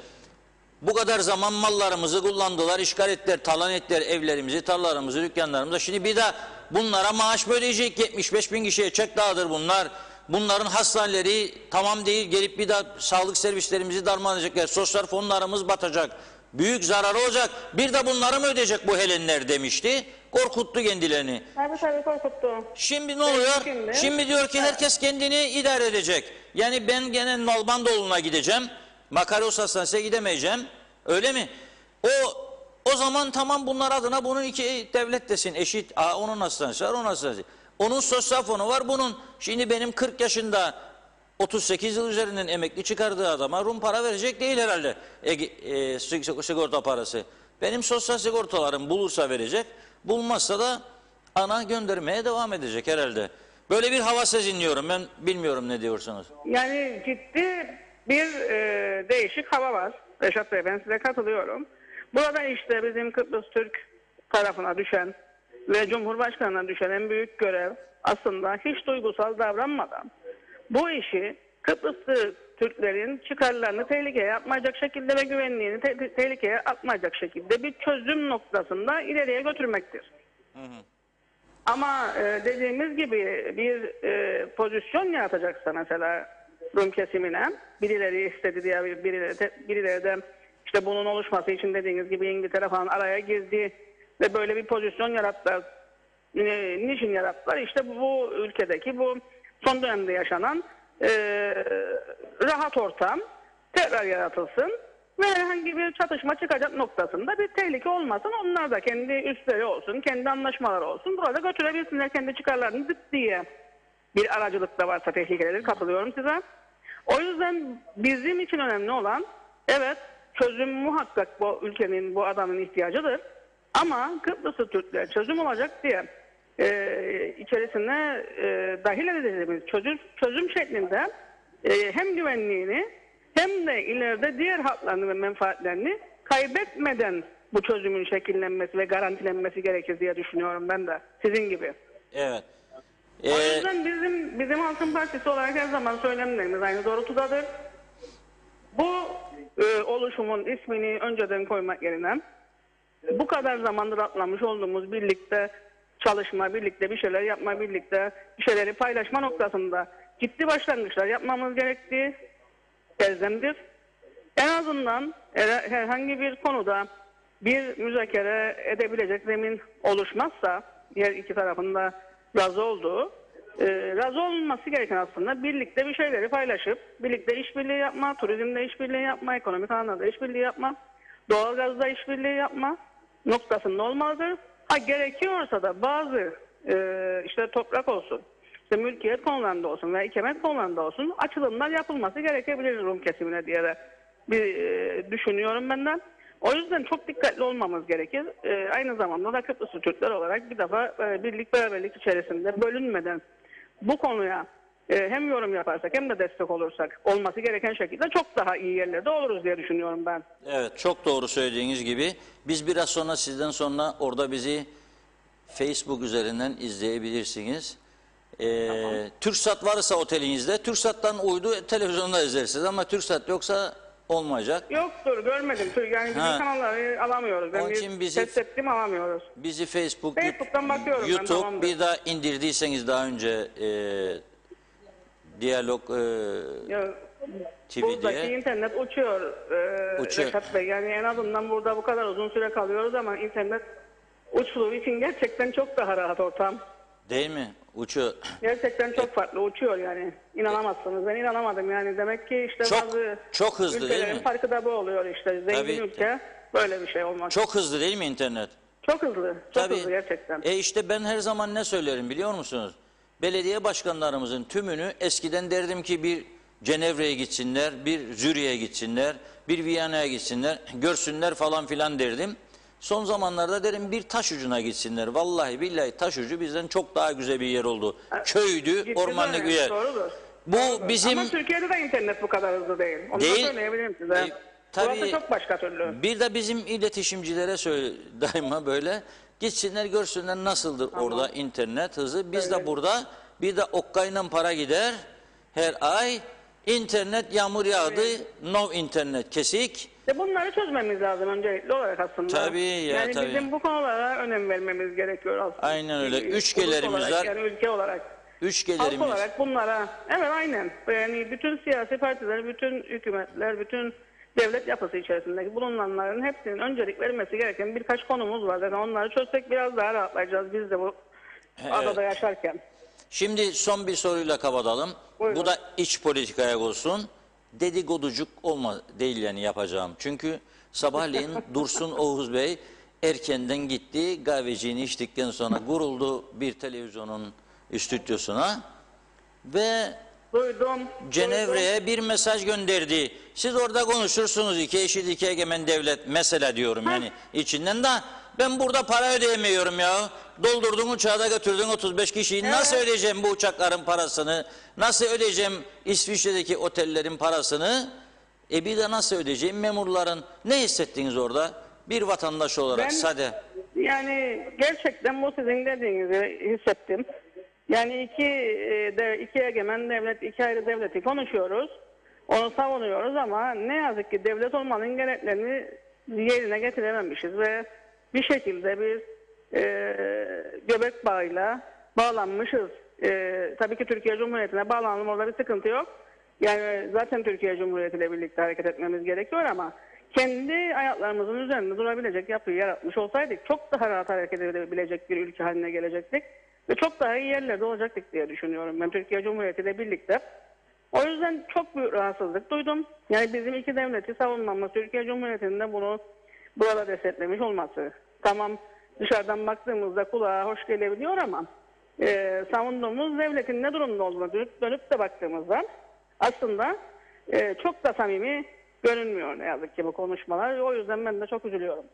Bu kadar zaman mallarımızı kullandılar, işgal ettiler, talan ettiler evlerimizi, tarlalarımızı, dükkanlarımızı. Şimdi bir de bunlara maaş mı ödeyecek? 75 bin kişiye çek dağıdır bunlar. Bunların hastaneleri tamam değil, gelip bir daha sağlık servislerimizi darmadağın edecekler. Sosyal fonlarımız batacak. Büyük zararı olacak. Bir de bunları mı ödeyecek bu Helenler demişti. Korkuttu kendilerini. Tabii korkuttu. Şimdi ne oluyor? Şimdi diyor ki herkes kendini idare edecek. Yani ben gene Nalbandoğlu'na gideceğim. Makaryos Hastanesi'ne gidemeyeceğim. Öyle mi? O zaman tamam bunlar adına bunun iki devlet desin eşit. Onun hastanesi var, onun hastanesi. Onun sosyal fonu var bunun. Şimdi benim 40 yaşında 38 yıl üzerinden emekli çıkardığı adama Rum para verecek değil herhalde. Sigorta parası. Benim sosyal sigortalarım bulursa verecek. Bulmazsa da ana göndermeye devam edecek herhalde. Böyle bir hava sezinliyorum. Ben bilmiyorum ne diyorsunuz. Yani ciddi bir değişik hava var. Reşat Bey, ben size katılıyorum. Burada işte bizim Kıbrıs Türk tarafına düşen ve Cumhurbaşkanı'na düşen en büyük görev aslında hiç duygusal davranmadan bu işi Kıbrıslı Türklerin çıkarlarını tehlikeye atmayacak şekilde ve güvenliğini tehlikeye atmayacak şekilde bir çözüm noktasında ileriye götürmektir. Ama dediğimiz gibi bir pozisyon yaratacaksa mesela Rum kesimine birileri istedi diye birileri de işte bunun oluşması için dediğiniz gibi İngiltere falan araya girdi ve böyle bir pozisyon yarattılar. Niçin yarattılar? İşte bu ülkedeki bu son dönemde yaşanan rahat ortam tekrar yaratılsın ve herhangi bir çatışma çıkacak noktasında bir tehlike olmasın. Onlar da kendi üstleri olsun, kendi anlaşmaları olsun. Burada götürebilsinler kendi çıkarlarını diye bir aracılık da varsa tehlikeleri, katılıyorum size. O yüzden bizim için önemli olan evet çözüm muhakkak bu ülkenin, bu adamın ihtiyacıdır. Ama Kıbrıslı Türkler çözüm olacak diye içerisine dahil edeceğimiz çözüm şeklinde hem güvenliğini hem de ileride diğer haklarını ve menfaatlerini kaybetmeden bu çözümün şekillenmesi ve garantilenmesi gerekir diye düşünüyorum ben de sizin gibi. Evet. O yüzden bizim Halkın Partisi olarak her zaman söylemlerimiz aynı doğrultudadır. Bu oluşumun ismini önceden koymak yerine bu kadar zamandır atlamış olduğumuz birlikte çalışma, birlikte bir şeyler yapma, birlikte bir şeyleri paylaşma noktasında ciddi başlangıçlar yapmamız gerektiği elzemdir. En azından herhangi bir konuda bir müzakere edebilecek zemin oluşmazsa diğer iki tarafında razı olduğu, razı olması gereken aslında birlikte bir şeyleri paylaşıp birlikte işbirliği yapma, turizmde işbirliği yapma, ekonomik alanlarda işbirliği yapma, doğalgazda işbirliği yapma noktasında olmalıdır. Gerekiyorsa da bazı işte toprak olsun, işte mülkiyet konularında olsun veya ikamet konularında olsun açılımlar yapılması gerekebilir Rum kesimine diye de düşünüyorum benden. O yüzden çok dikkatli olmamız gerekir. Aynı zamanda da Kıbrıslı Türkler olarak bir defa birlik beraberlik içerisinde bölünmeden bu konuya hem yorum yaparsak hem de destek olursak olması gereken şekilde çok daha iyi yerlerde oluruz diye düşünüyorum ben. Evet, çok doğru söylediğiniz gibi. Biz biraz sonra sizden sonra orada bizi Facebook üzerinden izleyebilirsiniz. Tamam. Türksat varsa otelinizde, Türksat'tan uydu televizyonda izlersiniz ama Türksat yoksa olmayacak. Yoktur, görmedim. Yani bizim kanalları alamıyoruz. Onun için test ettim, alamıyoruz. Bizi Facebook'tan bakıyorum YouTube ben, bir daha indirdiyseniz daha önce Diyalog TV buradaki diye. internet uçuyor, Reşat Bey. Yani en azından burada bu kadar uzun süre kalıyoruz ama internet uçtuğu için gerçekten çok daha rahat ortam. Değil mi? Uçuyor. Gerçekten çok farklı uçuyor yani. İnanamazsınız. Ben inanamadım yani. Demek ki işte çok hızlı değil mi? Farkı da bu oluyor işte. Zengin Tabii. ülke böyle bir şey olmaz. Çok hızlı değil mi internet? Çok hızlı. Çok hızlı gerçekten. İşte ben her zaman ne söylerim biliyor musunuz? Belediye başkanlarımızın tümünü eskiden derdim ki bir Cenevre'ye gitsinler, bir Zürih'e gitsinler, bir Viyana'ya gitsinler, görsünler falan filan derdim. Son zamanlarda derim bir taş ucuna gitsinler. Vallahi billahi taş ucu bizden çok daha güzel bir yer oldu. Köydü, ormanlık bir yer. Doğrudur. Bu bizim... Ama Türkiye'de de internet bu kadar hızlı değil. Onu da söyleyebilirim size. Tabii, burası çok başka türlü. Bir de bizim iletişimcilere daima böyle Gitsinler görsünler nasıldır orada internet hızı. Biz de Öyle. burada bir de okkayla para gider her ay. İnternet yağmur yağdı, no internet kesik. Bunları çözmemiz lazım öncelikli olarak aslında. Tabii ya, yani tabii. bizim bu konulara önem vermemiz gerekiyor aslında. Aynen öyle. Ulus Üçgelerimiz olarak, var. Yani ülke olarak. Halk Üçgelerimiz. olarak bunlara, evet aynen. Yani bütün siyasi partiler, bütün hükümetler, bütün devlet yapısı içerisindeki bulunanların hepsinin öncelik vermesi gereken birkaç konumuz var. Zaten onları çözsek biraz daha rahatlayacağız biz de bu adada yaşarken. Şimdi son bir soruyla kapatalım. Buyurun. Bu da iç politikaya olsun. Dedikoducuk olma değil yani yapacağım. Çünkü sabahleyin Dursun Oğuz Bey erkenden gitti. Kahveciğini içtikten sonra guruldu bir televizyonun stüdyosuna ve Duydum. Cenevre'ye bir mesaj gönderdi. Siz orada konuşursunuz iki eşit iki egemen devlet mesele diyorum yani içinden de ben burada para ödeyemiyorum ya. Doldurdun uçağı da götürdün 35 kişiyi. Nasıl ödeyeceğim bu uçakların parasını? Nasıl ödeyeceğim İsviçre'deki otellerin parasını? Bir de nasıl ödeyeceğim memurların? Ne hissettiniz orada? Bir vatandaş olarak Ben- sade. Yani gerçekten bu sizin dediğinizi hissettim. Yani iki egemen devlet, iki ayrı devleti konuşuyoruz. Onu savunuyoruz ama ne yazık ki devlet olmanın gereklerini yerine getirememişiz ve bir şekilde bir göbek bağıyla bağlanmışız. Tabii ki Türkiye Cumhuriyeti'ne bağlanalım, orada bir sıkıntı yok. Yani zaten Türkiye Cumhuriyeti ile birlikte hareket etmemiz gerekiyor ama kendi ayaklarımızın üzerinde durabilecek yapıyı yaratmış olsaydık çok daha rahat hareket edebilecek bir ülke haline gelecektik. Ve çok daha iyi yerlerde olacaktık diye düşünüyorum ben Türkiye Cumhuriyeti ile birlikte. O yüzden çok büyük rahatsızlık duydum. Yani bizim iki devleti savunmamız, Türkiye Cumhuriyeti'nin de bunu burada desteklemiş olması. Tamam, dışarıdan baktığımızda kulağa hoş gelebiliyor ama savunduğumuz devletin ne durumda olduğunu dönüp de baktığımızda aslında çok da samimi görünmüyor ne yazık ki bu konuşmalar. O yüzden ben de çok üzülüyorum.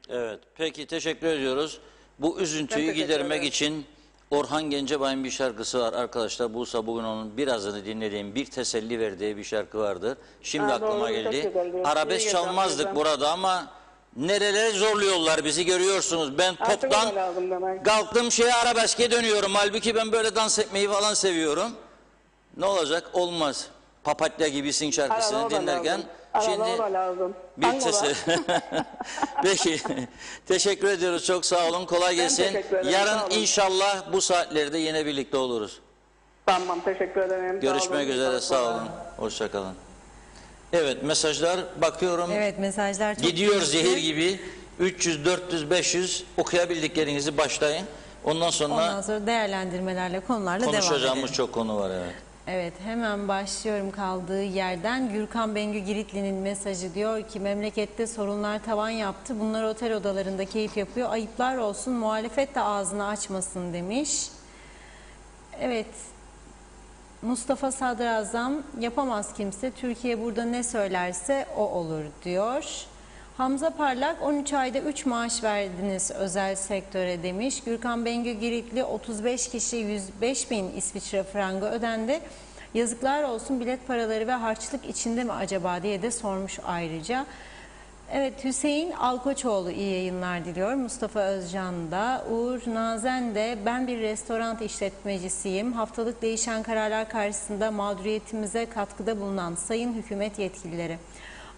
Evet, peki teşekkür ediyoruz. Bu üzüntüyü Ben teşekkür gidermek ederim. için Orhan Gencebay'ın bir şarkısı var arkadaşlar. Buse bugün onun birazını dinlediğim bir teselli verdiği bir şarkı vardır. Şimdi aklıma doğru, çok geldi. güzel diyor. Arabesk İyi çalmazdık geldi, burada ama nerelere zorluyorlar bizi görüyorsunuz. Ben Artık toptan öyle lazım demek. kalktım şeye arabeske dönüyorum. Halbuki ben böyle dans etmeyi falan seviyorum. Ne olacak? Olmaz. Papatya gibisin şarkısını Arada o da dinlerken. lazım. Arada o da lazım. Bir Tango da. Peki. Teşekkür ediyoruz. Çok sağ olun. Kolay gelsin. teşekkür ederim, sağ Yarın olun. inşallah bu saatlerde yine birlikte oluruz. Tamam, teşekkür ederim. Sağ Görüşmek olun. üzere. Sağ olun. Hoşça kalın. Evet, mesajlar bakıyorum. Evet, mesajlar çok Gidiyor keyifli. zehir gibi. 300, 400, 500 okuyabildiklerinizi başlayın. Ondan sonra Ondan sonra değerlendirmelerle, konularla devam edelim. konuşacağımız çok konu var. Evet. Evet, hemen başlıyorum kaldığı yerden. Gürkan Bengü Giritli'nin mesajı diyor ki memlekette sorunlar tavan yaptı. Bunlar otel odalarında keyif yapıyor. Ayıplar olsun, muhalefet de ağzını açmasın demiş. Evet, Mustafa Sadrazam yapamaz kimse. Türkiye burada ne söylerse o olur diyor. Hamza Parlak 13 ayda 3 maaş verdiniz özel sektöre demiş. Gürkan Bengü Giritli 35 kişi 105 bin İsviçre frangı ödendi. Yazıklar olsun, bilet paraları ve harçlık içinde mi acaba diye de sormuş ayrıca. Evet, Hüseyin Alkoçoğlu iyi yayınlar diliyor. Mustafa Özcan da, Uğur Nazen de ben bir restoran işletmecisiyim. Haftalık değişen kararlar karşısında mağduriyetimize katkıda bulunan sayın hükümet yetkilileri.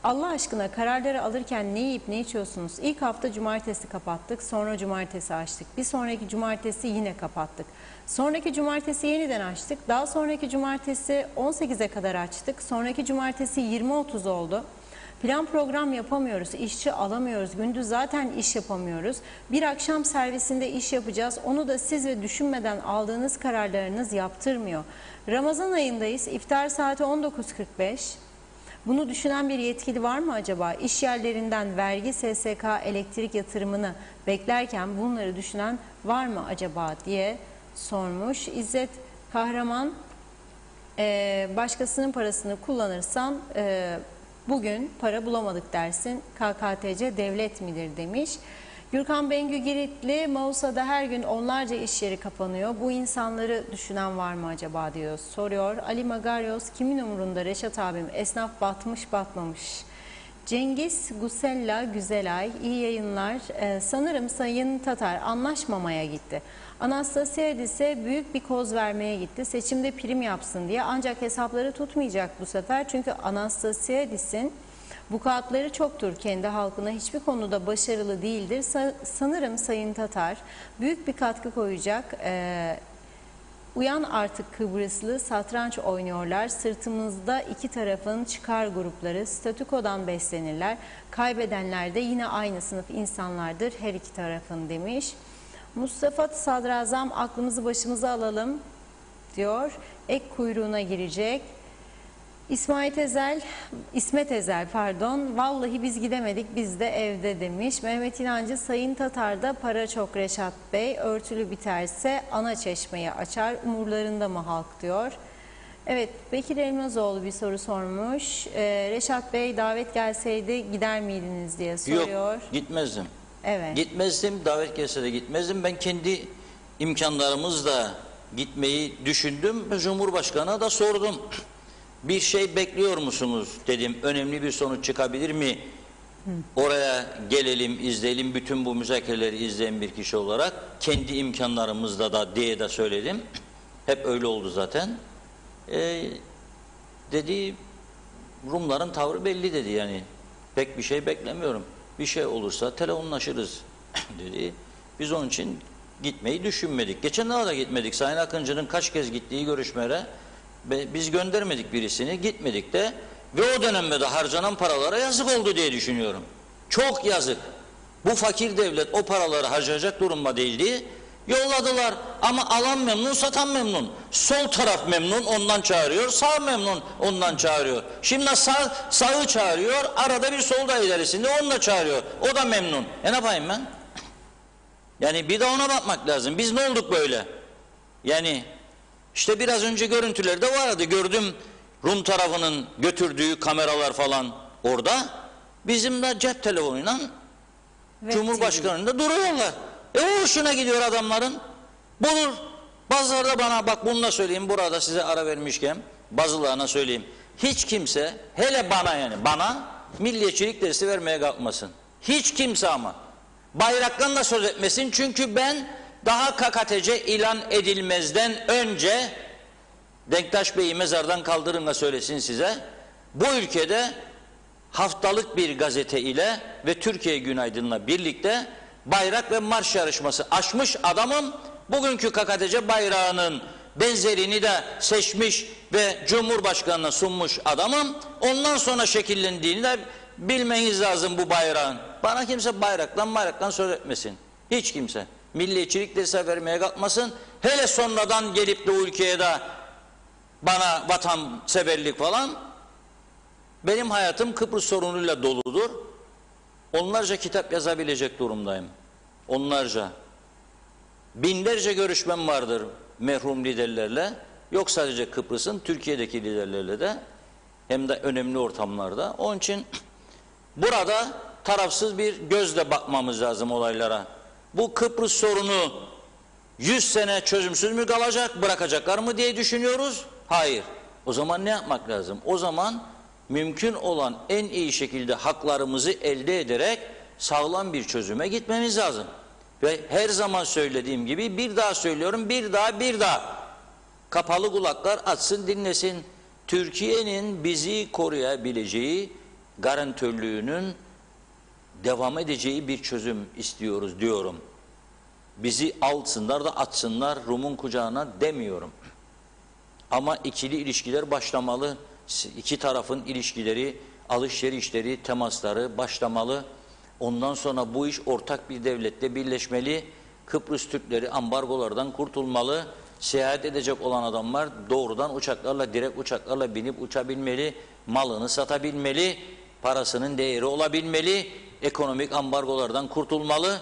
Allah aşkına kararları alırken ne yiyip ne içiyorsunuz? İlk hafta cumartesi kapattık, sonra cumartesi açtık. Bir sonraki cumartesi yine kapattık. Sonraki cumartesi yeniden açtık. Daha sonraki cumartesi 18'e kadar açtık. Sonraki cumartesi 20-30 oldu. Plan program yapamıyoruz, işçi alamıyoruz, gündüz zaten iş yapamıyoruz. Bir akşam servisinde iş yapacağız, onu da siz ve düşünmeden aldığınız kararlarınız yaptırmıyor. Ramazan ayındayız, iftar saati 19.45. Bunu düşünen bir yetkili var mı acaba? İş yerlerinden vergi, SSK, elektrik yatırımını beklerken bunları düşünen var mı acaba diye sormuş. İzzet Kahraman, başkasının parasını kullanırsan bugün para bulamadık dersin. KKTC devlet midir demiş. Gürkan Bengü Giritli, Mausa'da her gün onlarca iş yeri kapanıyor. Bu insanları düşünen var mı acaba diyor, soruyor. Ali Magaryos, kimin umurunda Reşat abim, esnaf batmış batmamış Cengiz Gusella Güzelay, iyi yayınlar. Sanırım Sayın Tatar anlaşmamaya gitti. Anastasiadis'e büyük bir koz vermeye gitti. Seçimde prim yapsın diye, ancak hesapları tutmayacak bu sefer. Çünkü Anastasiadis'in vukuatları çoktur. Kendi halkına hiçbir konuda başarılı değildir. Sanırım Sayın Tatar büyük bir katkı koyacak. Uyan artık Kıbrıslı, satranç oynuyorlar. Sırtımızda iki tarafın çıkar grupları, statükodan beslenirler. Kaybedenler de yine aynı sınıf insanlardır her iki tarafın demiş. Mustafa Sadrazam, aklımızı başımıza alalım diyor. Ek kuyruğuna girecek. İsmet Ezel pardon, vallahi biz gidemedik, biz de evde demiş. Mehmet İnancı, Sayın Tatar'da para çok Reşat Bey, örtülü biterse ana çeşmeyi açar, umurlarında mı halk diyor. Evet, Bekir Elmazoğlu bir soru sormuş. Reşat Bey, davet gelseydi gider miydiniz diye soruyor. Yok, gitmezdim. Evet. Gitmezdim, davet gelse de gitmezdim. Ben kendi imkanlarımızla gitmeyi düşündüm. Cumhurbaşkanı'na da sordum. Bir şey bekliyor musunuz dedim. Önemli bir sonuç çıkabilir mi? Oraya gelelim, izleyelim. Bütün bu müzakereleri izleyen bir kişi olarak kendi imkanlarımızla da diye de söyledim. Hep öyle oldu zaten. Dedi, Rumların tavrı belli dedi yani. Pek bir şey beklemiyorum. Bir şey olursa telefonlaşırız dedi. Biz onun için gitmeyi düşünmedik. Geçenlerde de gitmedik. Sayın Akıncı'nın kaç kez gittiği görüşmelere biz göndermedik birisini, gitmedik de ve o dönemde de harcanan paralara yazık oldu diye düşünüyorum. Çok yazık. Bu fakir devlet o paraları harcayacak durumda değildi. Yolladılar ama alan memnun, satan memnun. Sol taraf memnun, ondan çağırıyor. Sağ memnun, ondan çağırıyor. Şimdi sağı çağırıyor, arada bir solda ilerisinde onunla çağırıyor. O da memnun. Ne yapayım ben? Yani bir de ona bakmak lazım. Biz ne olduk böyle? Yani İşte biraz önce görüntülerde vardı. Gördüm Rum tarafının götürdüğü kameralar falan orada. Bizim de cep telefonuyla Cumhurbaşkanı'nda duruyorlar. O hoşuna gidiyor adamların. Bulur. Bazıları da bana, bak bunu da söyleyeyim burada size ara vermişken, bazılarına söyleyeyim. Hiç kimse, hele bana yani bana milliyetçilik dersi vermeye kalkmasın. Hiç kimse ama. Bayraktan da söz etmesin çünkü ben daha KKTC ilan edilmezden önce, Denktaş Bey'i mezardan kaldırın da söylesin size, bu ülkede haftalık bir gazete ile ve Türkiye Günaydın'la birlikte bayrak ve marş yarışması açmış adamım. Bugünkü KKTC bayrağının benzerini de seçmiş ve Cumhurbaşkanı'na sunmuş adamım. Ondan sonra şekillendiğini de bilmeniz lazım bu bayrağın. Bana kimse bayraktan söz etmesin. Hiç kimse. Milliyetçilik dersi vermeye kalkmasın. Hele sonradan gelip de o ülkeye de bana vatanseverlik falan. Benim hayatım Kıbrıs sorunuyla doludur. Onlarca kitap yazabilecek durumdayım. Onlarca. Binlerce görüşmem vardır merhum liderlerle. Yok sadece Kıbrıs'ın, Türkiye'deki liderlerle de. Hem de önemli ortamlarda. Onun için burada tarafsız bir gözle bakmamız lazım olaylara. Bu Kıbrıs sorunu 100 sene çözümsüz mü kalacak, bırakacaklar mı diye düşünüyoruz? Hayır. O zaman ne yapmak lazım? O zaman mümkün olan en iyi şekilde haklarımızı elde ederek sağlam bir çözüme gitmemiz lazım. Ve her zaman söylediğim gibi bir daha söylüyorum, bir daha. Kapalı kulaklar açsın dinlesin. Türkiye'nin bizi koruyabileceği, garantörlüğünün devam edeceği bir çözüm istiyoruz diyorum. Bizi alsınlar da atsınlar Rum'un kucağına demiyorum. Ama ikili ilişkiler başlamalı. İki tarafın ilişkileri, alışverişleri, temasları başlamalı. Ondan sonra bu iş ortak bir devlette birleşmeli. Kıbrıs Türkleri ambargolardan kurtulmalı. Seyahat edecek olan adamlar doğrudan uçaklarla, direkt uçaklarla binip uçabilmeli. Malını satabilmeli. Parasının değeri olabilmeli. Ekonomik ambargolardan kurtulmalı.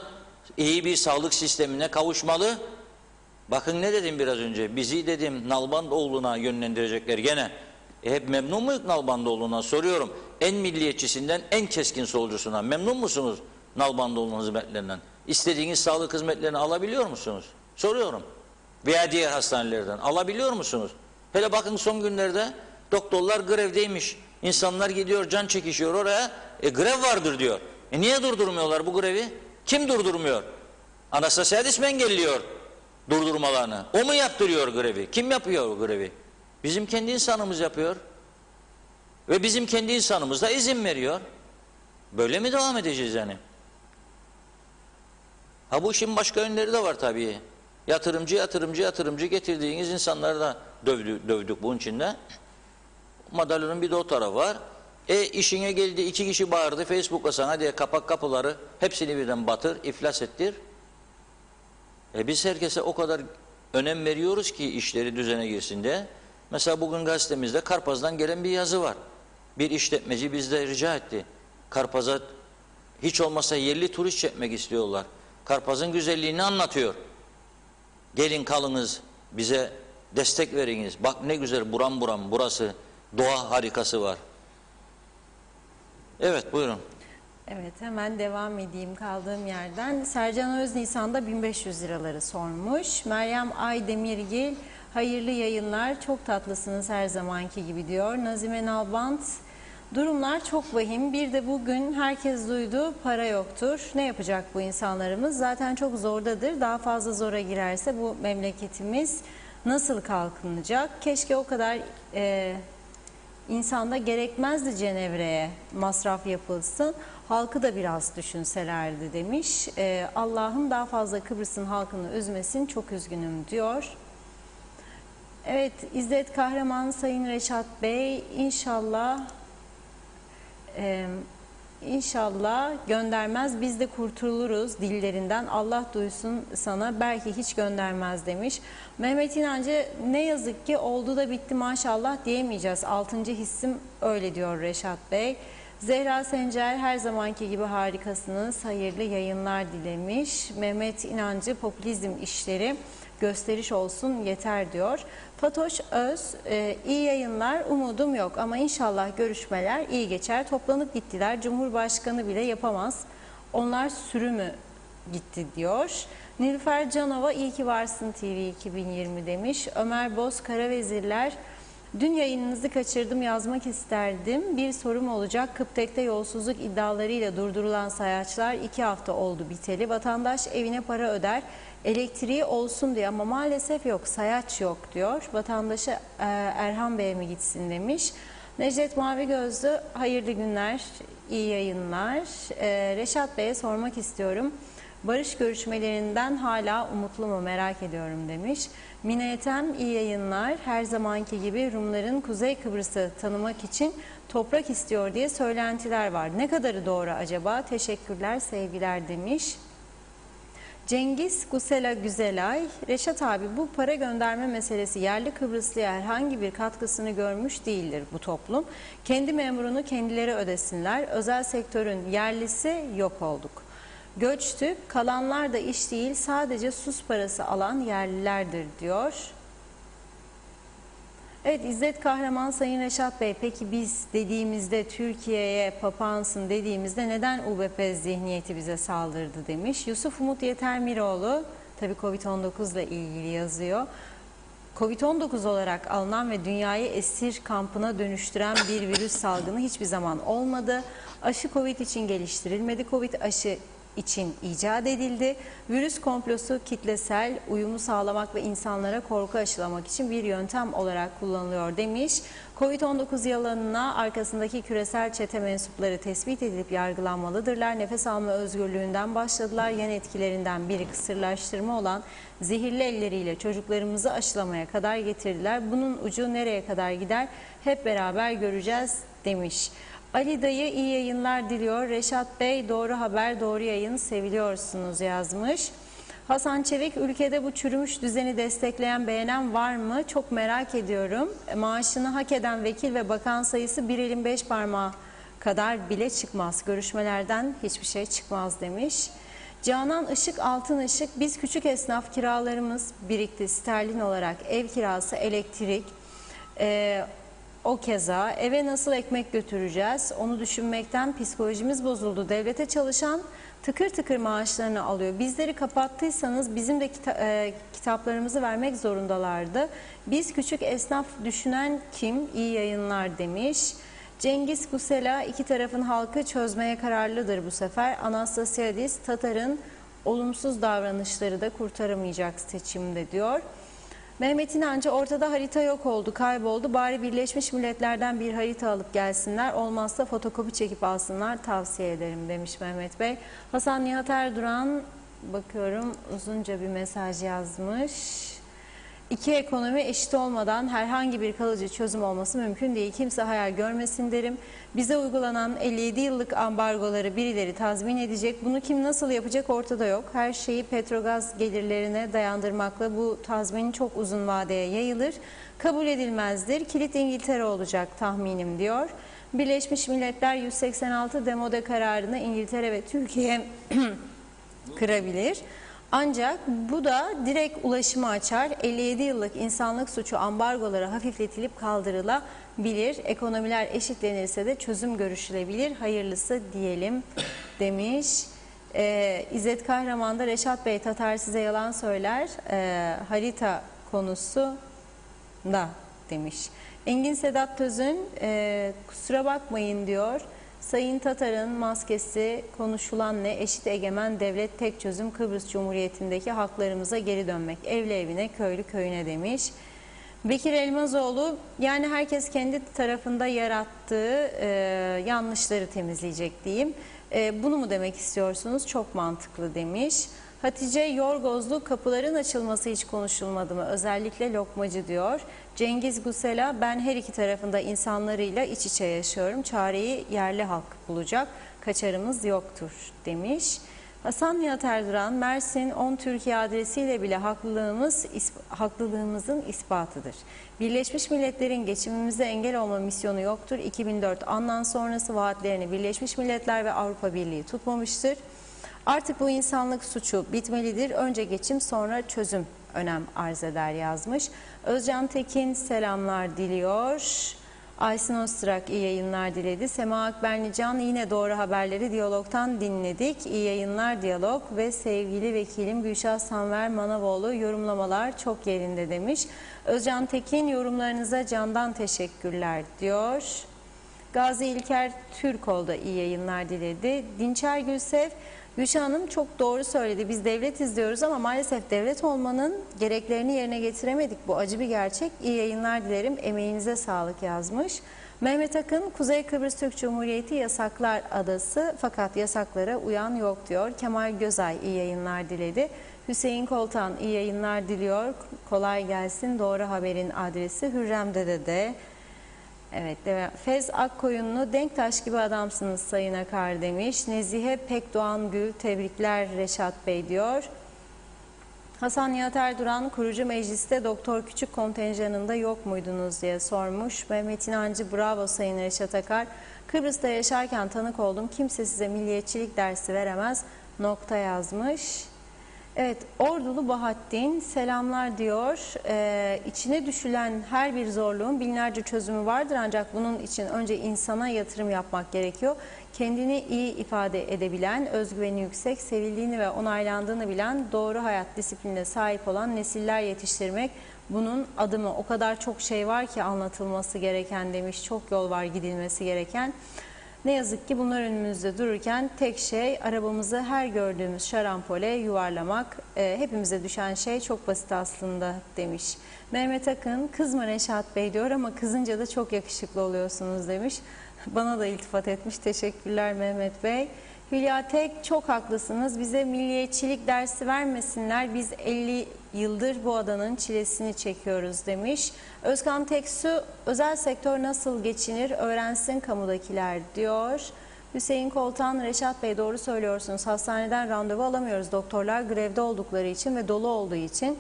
İyi bir sağlık sistemine kavuşmalı. Bakın ne dedim biraz önce? Bizi dedim Nalbandoğlu'na yönlendirecekler gene. Hep memnun muyuz Nalbandoğlu'na soruyorum. En milliyetçisinden en keskin solcusuna memnun musunuz Nalbandoğlu'nun hizmetlerinden? İstediğiniz sağlık hizmetlerini alabiliyor musunuz? Soruyorum. Veya diğer hastanelerden alabiliyor musunuz? Hele bakın son günlerde doktorlar grevdeymiş. İnsanlar gidiyor, can çekişiyor oraya. Grev vardır diyor. Niye durdurmuyorlar bu grevi? Kim durdurmuyor? Anastasiadis mi engelliyor durdurmalarını? O mu yaptırıyor grevi? Kim yapıyor o grevi? Bizim kendi insanımız yapıyor. Ve bizim kendi insanımız da izin veriyor. Böyle mi devam edeceğiz yani? Ha bu işin başka yönleri de var tabii. Yatırımcı getirdiğiniz insanları da dövdük bunun içinde. Madalyonun bir de o tarafı var. İşine geldi 2 kişi bağırdı Facebook'a sana diye kapak kapıları hepsini birden batır, iflas ettir. Biz herkese o kadar önem veriyoruz ki işleri düzene girsin diye. Mesela bugün gazetemizde Karpaz'dan gelen bir yazı var. Bir işletmeci bizde rica etti. Karpaz'a hiç olmazsa yerli turist çekmek istiyorlar. Karpaz'ın güzelliğini anlatıyor. Gelin kalınız, bize destek veriniz. Bak ne güzel buram buram burası, doğa harikası var. Evet buyurun. Evet, hemen devam edeyim kaldığım yerden. Sercan Öznisan'da 1500 liraları sormuş. Meryem Aydemirgil, hayırlı yayınlar, çok tatlısınız her zamanki gibi diyor. Nazime Nalbant, durumlar çok vahim. Bir de bugün herkes duydu, para yoktur. Ne yapacak bu insanlarımız? Zaten çok zordadır. Daha fazla zora girerse bu memleketimiz nasıl kalkınacak? Keşke o kadar insanda gerekmezdi Cenevre'ye masraf yapılsın. Halkı da biraz düşünselerdi demiş. Allah'ım daha fazla Kıbrıs'ın halkını üzmesin, çok üzgünüm diyor. Evet, İzzet Kahraman, Sayın Reşat Bey, İnşallah göndermez, biz de kurtuluruz dillerinden, Allah duysun sana, belki hiç göndermez demiş. Mehmet İnancı, ne yazık ki oldu da bitti maşallah diyemeyeceğiz. 6. hissim öyle diyor Reşat Bey. Zehra Sencer, her zamanki gibi harikasınız, hayırlı yayınlar dilemiş. Mehmet İnancı, popülizm işleri gösteriş olsun yeter diyor. Fatoş Öz, iyi yayınlar, umudum yok ama inşallah görüşmeler iyi geçer. Toplanıp gittiler, Cumhurbaşkanı bile yapamaz. Onlar sürü mü gitti diyor. Nilüfer Canova, iyi ki varsın TV 2020 demiş. Ömer Boz, Karavezirler, dün yayınınızı kaçırdım, yazmak isterdim. Bir sorum olacak. Kıptek'te yolsuzluk iddialarıyla durdurulan sayaçlar 2 hafta oldu biteli. Vatandaş evine para öder, elektriği olsun diye ama maalesef yok, sayaç yok diyor. Vatandaşa Erhan Bey'e mi gitsin demiş. Necdet Mavi Gözlü, hayırlı günler, iyi yayınlar. Reşat Bey'e sormak istiyorum. Barış görüşmelerinden hala umutlu mu merak ediyorum demiş. Mine Ethem, iyi yayınlar. Her zamanki gibi Rumların Kuzey Kıbrıs'ı tanımak için toprak istiyor diye söylentiler var. Ne kadarı doğru acaba? Teşekkürler, sevgiler demiş. Cengiz Gusela Güzelay, Reşat abi, bu para gönderme meselesi yerli Kıbrıslıya herhangi bir katkısını görmüş değildir bu toplum. Kendi memurunu kendileri ödesinler. Özel sektörün yerlisi yok olduk. Göçtük, kalanlar da iş değil, sadece sus parası alan yerlilerdir diyor. Evet, İzzet Kahraman, Sayın Reşat Bey, peki biz dediğimizde Türkiye'ye papağansın dediğimizde neden UBP zihniyeti bize saldırdı demiş. Yusuf Umut Yetermiroğlu, tabii Covid-19 ile ilgili yazıyor. Covid-19 olarak alınan ve dünyayı esir kampına dönüştüren bir virüs salgını hiçbir zaman olmadı. Aşı Covid için geliştirilmedi. Covid aşı için icat edildi. Virüs komplosu kitlesel uyumu sağlamak ve insanlara korku aşılamak için bir yöntem olarak kullanılıyor demiş. Covid-19 yalanına arkasındaki küresel çete mensupları tespit edilip yargılanmalıdırlar. Nefes alma özgürlüğünden başladılar. Yan etkilerinden biri kısırlaştırma olan zehirli elleriyle çocuklarımızı aşılamaya kadar getirdiler. Bunun ucu nereye kadar gider hep beraber göreceğiz demiş. Ali Dayı, iyi yayınlar diliyor. Reşat Bey, doğru haber, doğru yayın, seviliyorsunuz yazmış. Hasan Çevik, ülkede bu çürümüş düzeni destekleyen, beğenen var mı? Çok merak ediyorum. Maaşını hak eden vekil ve bakan sayısı bir elin 5 parmağı kadar bile çıkmaz. Görüşmelerden hiçbir şey çıkmaz demiş. Canan Işık, Altın Işık, biz küçük esnaf kiralarımız birikti. Sterlin olarak ev kirası, elektrik, o keza eve nasıl ekmek götüreceğiz onu düşünmekten psikolojimiz bozuldu. Devlete çalışan tıkır tıkır maaşlarını alıyor. Bizleri kapattıysanız bizim de kitaplarımızı vermek zorundalardı. Biz küçük esnaf düşünen kim? İyi yayınlar demiş. Cengiz Kusela, iki tarafın halkı çözmeye kararlıdır bu sefer. Anastasiadis, Tatar'ın olumsuz davranışları da kurtaramayacak seçimde diyor. Mehmet İnancı, ortada harita yok oldu, kayboldu. Bari Birleşmiş Milletler'den bir harita alıp gelsinler. Olmazsa fotokopi çekip alsınlar, tavsiye ederim demiş Mehmet Bey. Hasan Nihat Erduran, bakıyorum uzunca bir mesaj yazmış. İki ekonomi eşit olmadan herhangi bir kalıcı çözüm olması mümkün değil. Kimse hayal görmesin derim. Bize uygulanan 57 yıllık ambargoları birileri tazmin edecek. Bunu kim nasıl yapacak ortada yok. Her şeyi petrogaz gelirlerine dayandırmakla bu tazmin çok uzun vadeye yayılır. Kabul edilmezdir. Kilit İngiltere olacak tahminim diyor. Birleşmiş Milletler 186 demode kararını İngiltere ve Türkiye kırabilir. Ancak bu da direkt ulaşımı açar. 57 yıllık insanlık suçu ambargoları hafifletilip kaldırılabilir. Ekonomiler eşitlenirse de çözüm görüşülebilir. Hayırlısı diyelim demiş. İzzet Kahraman'da Reşat Bey, Tatar size yalan söyler. Harita konusu da demiş. Engin Sedat Tözün, kusura bakmayın diyor. Sayın Tatar'ın maskesi, konuşulan ne, eşit egemen devlet, tek çözüm Kıbrıs Cumhuriyeti'ndeki haklarımıza geri dönmek. Evli evine, köylü köyüne demiş. Bekir Elmazoğlu, yani herkes kendi tarafında yarattığı yanlışları temizleyecek diyeyim. Bunu mu demek istiyorsunuz? Çok mantıklı demiş. Hatice Yorgozlu, kapıların açılması hiç konuşulmadı mı? Özellikle lokmacı diyor. Cengiz Gusela, ben her iki tarafında insanlarıyla iç içe yaşıyorum. Çareyi yerli halk bulacak. Kaçarımız yoktur demiş. Hasan Nihat Erduran, Mersin 10 Türkiye adresiyle bile haklılığımızın ispatıdır. Birleşmiş Milletler'in geçimimize engel olma misyonu yoktur. 2004 andan sonrası vaatlerini Birleşmiş Milletler ve Avrupa Birliği tutmamıştır. Artık bu insanlık suçu bitmelidir. Önce geçim, sonra çözüm önem arz eder yazmış. Özcan Tekin selamlar diliyor. Aysin Öztürk iyi yayınlar diledi. Sema Akbernican, yine doğru haberleri diyalogtan dinledik. İyi yayınlar diyalog ve sevgili vekilim Gülşah Sanver Manavoğlu, yorumlamalar çok yerinde demiş. Özcan Tekin, yorumlarınıza candan teşekkürler diyor. Gazi İlker Türkol da iyi yayınlar diledi. Dinçer Gülsev, Gülşah Hanım çok doğru söyledi. Biz devlet izliyoruz ama maalesef devlet olmanın gereklerini yerine getiremedik. Bu acı bir gerçek. İyi yayınlar dilerim. Emeğinize sağlık yazmış. Mehmet Akın, Kuzey Kıbrıs Türk Cumhuriyeti yasaklar adası fakat yasaklara uyan yok diyor. Kemal Gözay iyi yayınlar diledi. Hüseyin Koltan iyi yayınlar diliyor. Kolay gelsin. Doğru haberin adresi Hürrem Dede'de. Evet, Fez Akkoyunlu, Denktaş gibi adamsınız Sayın Akar demiş. Nezihe Pekdoğan Gül, tebrikler Reşat Bey diyor. Hasan Nihat Erduran, kurucu mecliste Doktor Küçük kontenjanında yok muydunuz diye sormuş. Mehmet İnancı, bravo Sayın Reşat Akar. Kıbrıs'ta yaşarken tanık oldum. Kimse size milliyetçilik dersi veremez. Nokta yazmış. Evet, Ordulu Bahattin selamlar diyor. İçine düşülen her bir zorluğun binlerce çözümü vardır ancak bunun için önce insana yatırım yapmak gerekiyor. Kendini iyi ifade edebilen, özgüveni yüksek, sevildiğini ve onaylandığını bilen, doğru hayat disiplinine sahip olan nesiller yetiştirmek. Bunun adımı, o kadar çok şey var ki anlatılması gereken demiş. Çok yol var gidilmesi gereken. Ne yazık ki bunlar önümüzde dururken tek şey arabamızı her gördüğümüz şarampole yuvarlamak. Hepimize düşen şey çok basit aslında demiş. Mehmet Akın, kızma Reşat Bey diyor ama kızınca da çok yakışıklı oluyorsunuz demiş. Bana da iltifat etmiş. Teşekkürler Mehmet Bey. Hülya Tek, çok haklısınız. Bize milliyetçilik dersi vermesinler. Biz 50 yıldır bu adanın çilesini çekiyoruz demiş. Özkan Teksu, özel sektör nasıl geçinir öğrensin kamudakiler diyor. Hüseyin Koltan, Reşat Bey doğru söylüyorsunuz. Hastaneden randevu alamıyoruz. Doktorlar grevde oldukları için ve dolu olduğu için.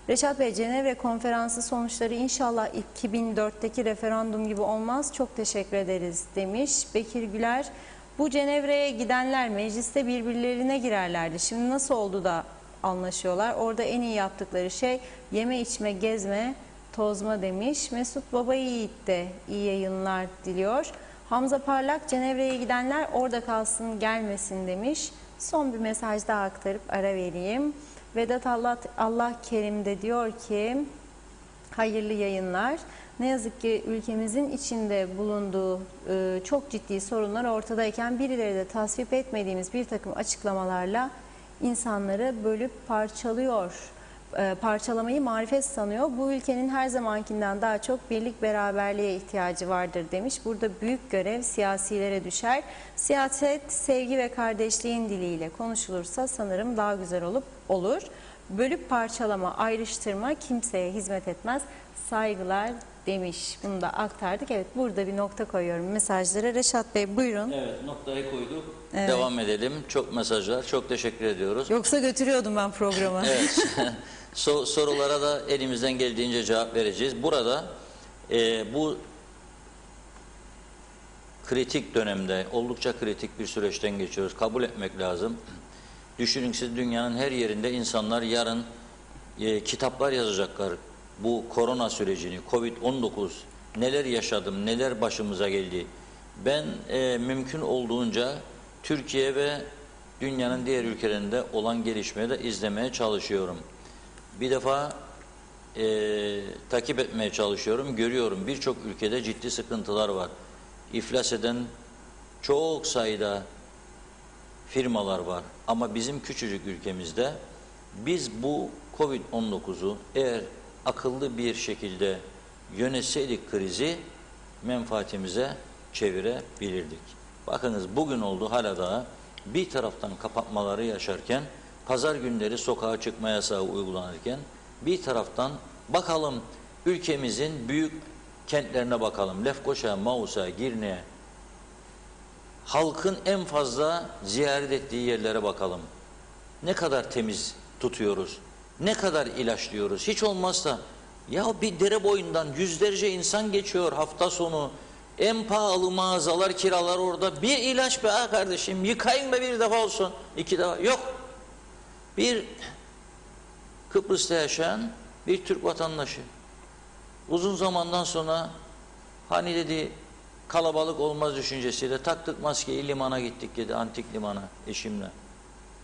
Reşat Bey, Cenevre konferansı sonuçları inşallah 2004'teki referandum gibi olmaz. Çok teşekkür ederiz demiş. Bekir Güler, bu Cenevre'ye gidenler mecliste birbirlerine girerlerdi. Şimdi nasıl oldu da anlaşıyorlar? Orada en iyi yaptıkları şey yeme içme, gezme, tozma demiş. Mesut Baba Yiğit de iyi yayınlar diliyor. Hamza Parlak, Cenevre'ye gidenler orada kalsın gelmesin demiş. Son bir mesaj daha aktarıp ara vereyim. Vedat Allah Kerim de diyor ki hayırlı yayınlar. Ne yazık ki ülkemizin içinde bulunduğu çok ciddi sorunlar ortadayken birileri de tasvip etmediğimiz bir takım açıklamalarla insanları bölüp parçalıyor. Parçalamayı marifet sanıyor. Bu ülkenin her zamankinden daha çok birlik beraberliğe ihtiyacı vardır demiş. Burada büyük görev siyasilere düşer. Siyaset sevgi ve kardeşliğin diliyle konuşulursa sanırım daha güzel olur. Bölüp parçalama, ayrıştırma kimseye hizmet etmez. Saygılar demiş. Bunu da aktardık. Evet, burada bir nokta koyuyorum mesajlara. Reşat Bey buyurun. Evet, noktayı koyduk. Evet. Devam edelim. Çok mesajlar. Çok teşekkür ediyoruz. Yoksa götürüyordum ben programı. Evet. Sorulara da elimizden geldiğince cevap vereceğiz. Burada bu kritik dönemde, oldukça kritik bir süreçten geçiyoruz. Kabul etmek lazım. Düşünün siz, dünyanın her yerinde insanlar yarın kitaplar yazacaklar. Bu korona sürecini, Covid-19 neler yaşadım, neler başımıza geldi. Ben mümkün olduğunca Türkiye ve dünyanın diğer ülkelerinde olan gelişmeyi de izlemeye çalışıyorum. Bir defa takip etmeye çalışıyorum, görüyorum birçok ülkede ciddi sıkıntılar var. İflas eden çok sayıda firmalar var. Ama bizim küçücük ülkemizde biz bu Covid-19'u eğer akıllı bir şekilde yönetseydik krizi menfaatimize çevirebilirdik. Bakınız bugün oldu hala daha bir taraftan kapatmaları yaşarken, pazar günleri sokağa çıkma yasağı uygulanırken bir taraftan bakalım ülkemizin büyük kentlerine bakalım. Lefkoşa, Mausa, Girne, halkın en fazla ziyaret ettiği yerlere bakalım. Ne kadar temiz tutuyoruz, ne kadar ilaçlıyoruz. Hiç olmazsa ya bir dere boyundan yüzlerce insan geçiyor hafta sonu. En pahalı mağazalar, kiralar orada. Bir ilaç be kardeşim, yıkayın be bir defa olsun, 2 defa. Yok. Bir Kıbrıs'ta yaşayan bir Türk vatandaşı uzun zamandan sonra hani dedi kalabalık olmaz düşüncesiyle taktık maskeyi, limana gittik dedi, antik limana eşimle.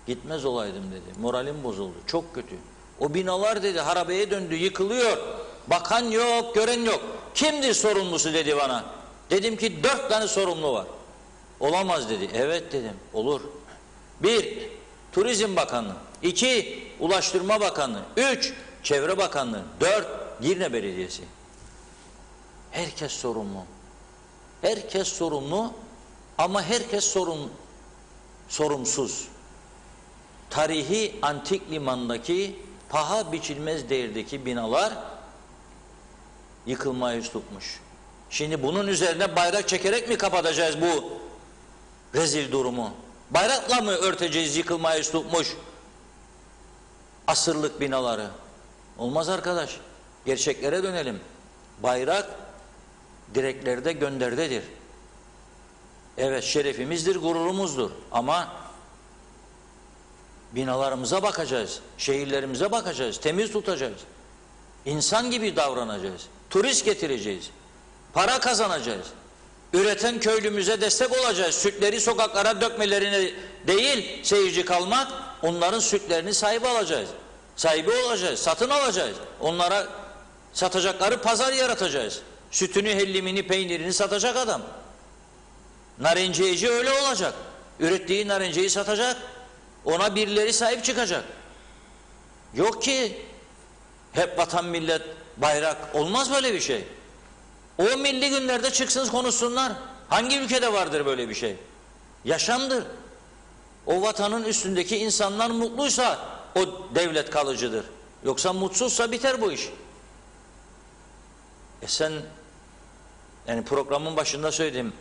Gitmez olaydım dedi. Moralim bozuldu. Çok kötü. O binalar dedi harabeye döndü, yıkılıyor. Bakan yok, gören yok. Kimdir sorumlusu dedi bana. Dedim ki 4 tane sorumlu var. Olamaz dedi. Evet dedim. Olur. 1. Turizm Bakanlığı. 2. Ulaştırma Bakanlığı. 3. Çevre Bakanlığı. 4. Girne Belediyesi. Herkes sorumlu. Herkes sorumlu ama herkes sorumsuz. Tarihi antik limandaki paha biçilmez değerdeki binalar yıkılmaya yüz tutmuş. Şimdi bunun üzerine bayrak çekerek mi kapatacağız bu rezil durumu? Bayrakla mı örteceğiz yıkılmaya yüz tutmuş asırlık binaları? Olmaz arkadaş. Gerçeklere dönelim. Bayrak direklerde gönderdedir. Evet, şerefimizdir, gururumuzdur ama binalarımıza bakacağız, şehirlerimize bakacağız, temiz tutacağız. İnsan gibi davranacağız, turist getireceğiz, para kazanacağız. Üreten köylümüze destek olacağız. Sütleri sokaklara dökmelerine değil seyirci kalmak, onların sütlerini sahibi alacağız. Sahibi olacağız, satın alacağız. Onlara satacakları pazar yaratacağız. Sütünü, hellimini, peynirini satacak adam. Narenciyeci öyle olacak. Ürettiği narenciyi satacak. Ona birileri sahip çıkacak. Yok ki hep vatan millet bayrak, olmaz böyle bir şey. O milli günlerde çıksın konuşsunlar. Hangi ülkede vardır böyle bir şey? Yaşamdır. O vatanın üstündeki insanlar mutluysa o devlet kalıcıdır. Yoksa mutsuzsa biter bu iş. Sen yani programın başında söyledim.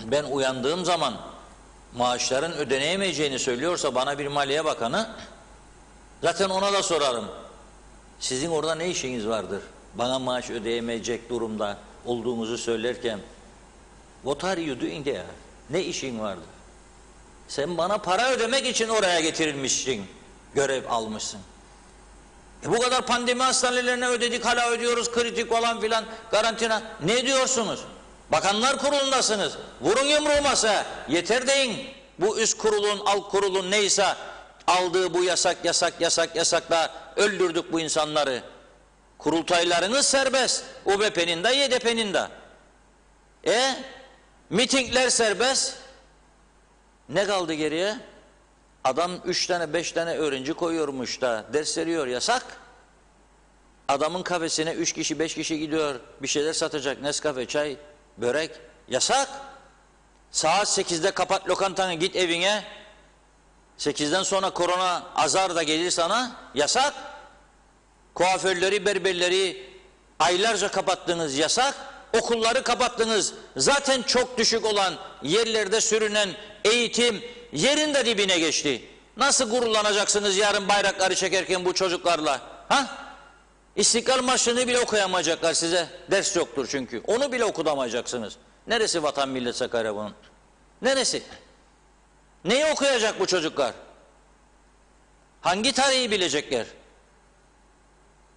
Ben uyandığım zaman maaşların ödeneyemeyeceğini söylüyorsa bana bir Maliye Bakanı, zaten ona da sorarım. Sizin orada ne işiniz vardır? Bana maaş ödeyemeyecek durumda olduğumuzu söylerken what are you doing there? Ne işin vardır? Sen bana para ödemek için oraya getirilmişsin, görev almışsın. Bu kadar pandemi hastanelerine ödedik, hala ödüyoruz, kritik falan filan, karantina. Ne diyorsunuz? Bakanlar kurulundasınız. Vurun yumruğu masaya. Yeter deyin. Bu üst kurulun, alt kurulun neyse aldığı bu yasakla öldürdük bu insanları. Kurultaylarınız serbest. UBP'nin de YDP'nin de. Mitingler serbest. Ne kaldı geriye? Adam 3 tane 5 tane öğrenci koyuyormuş da ders veriyor, yasak. Adamın kafesine 3 kişi 5 kişi gidiyor, bir şeyler satacak, Nescafe, çay, börek, yasak. Saat 8'de kapat lokantanı, git evine. 8'den sonra korona azar da gelir sana, yasak. Kuaförleri, berberleri aylarca kapattınız, yasak. Okulları kapattınız. Zaten çok düşük olan yerlerde sürünen eğitim yerin de dibine geçti. Nasıl gururlanacaksınız yarın bayrakları çekerken bu çocuklarla? İstiklal Marşı'nı bile okuyamayacaklar size. Ders yoktur çünkü. Onu bile okutamayacaksınız. Neresi vatan millet Sakarya bunun? Neresi? Neyi okuyacak bu çocuklar? Hangi tarihi bilecekler?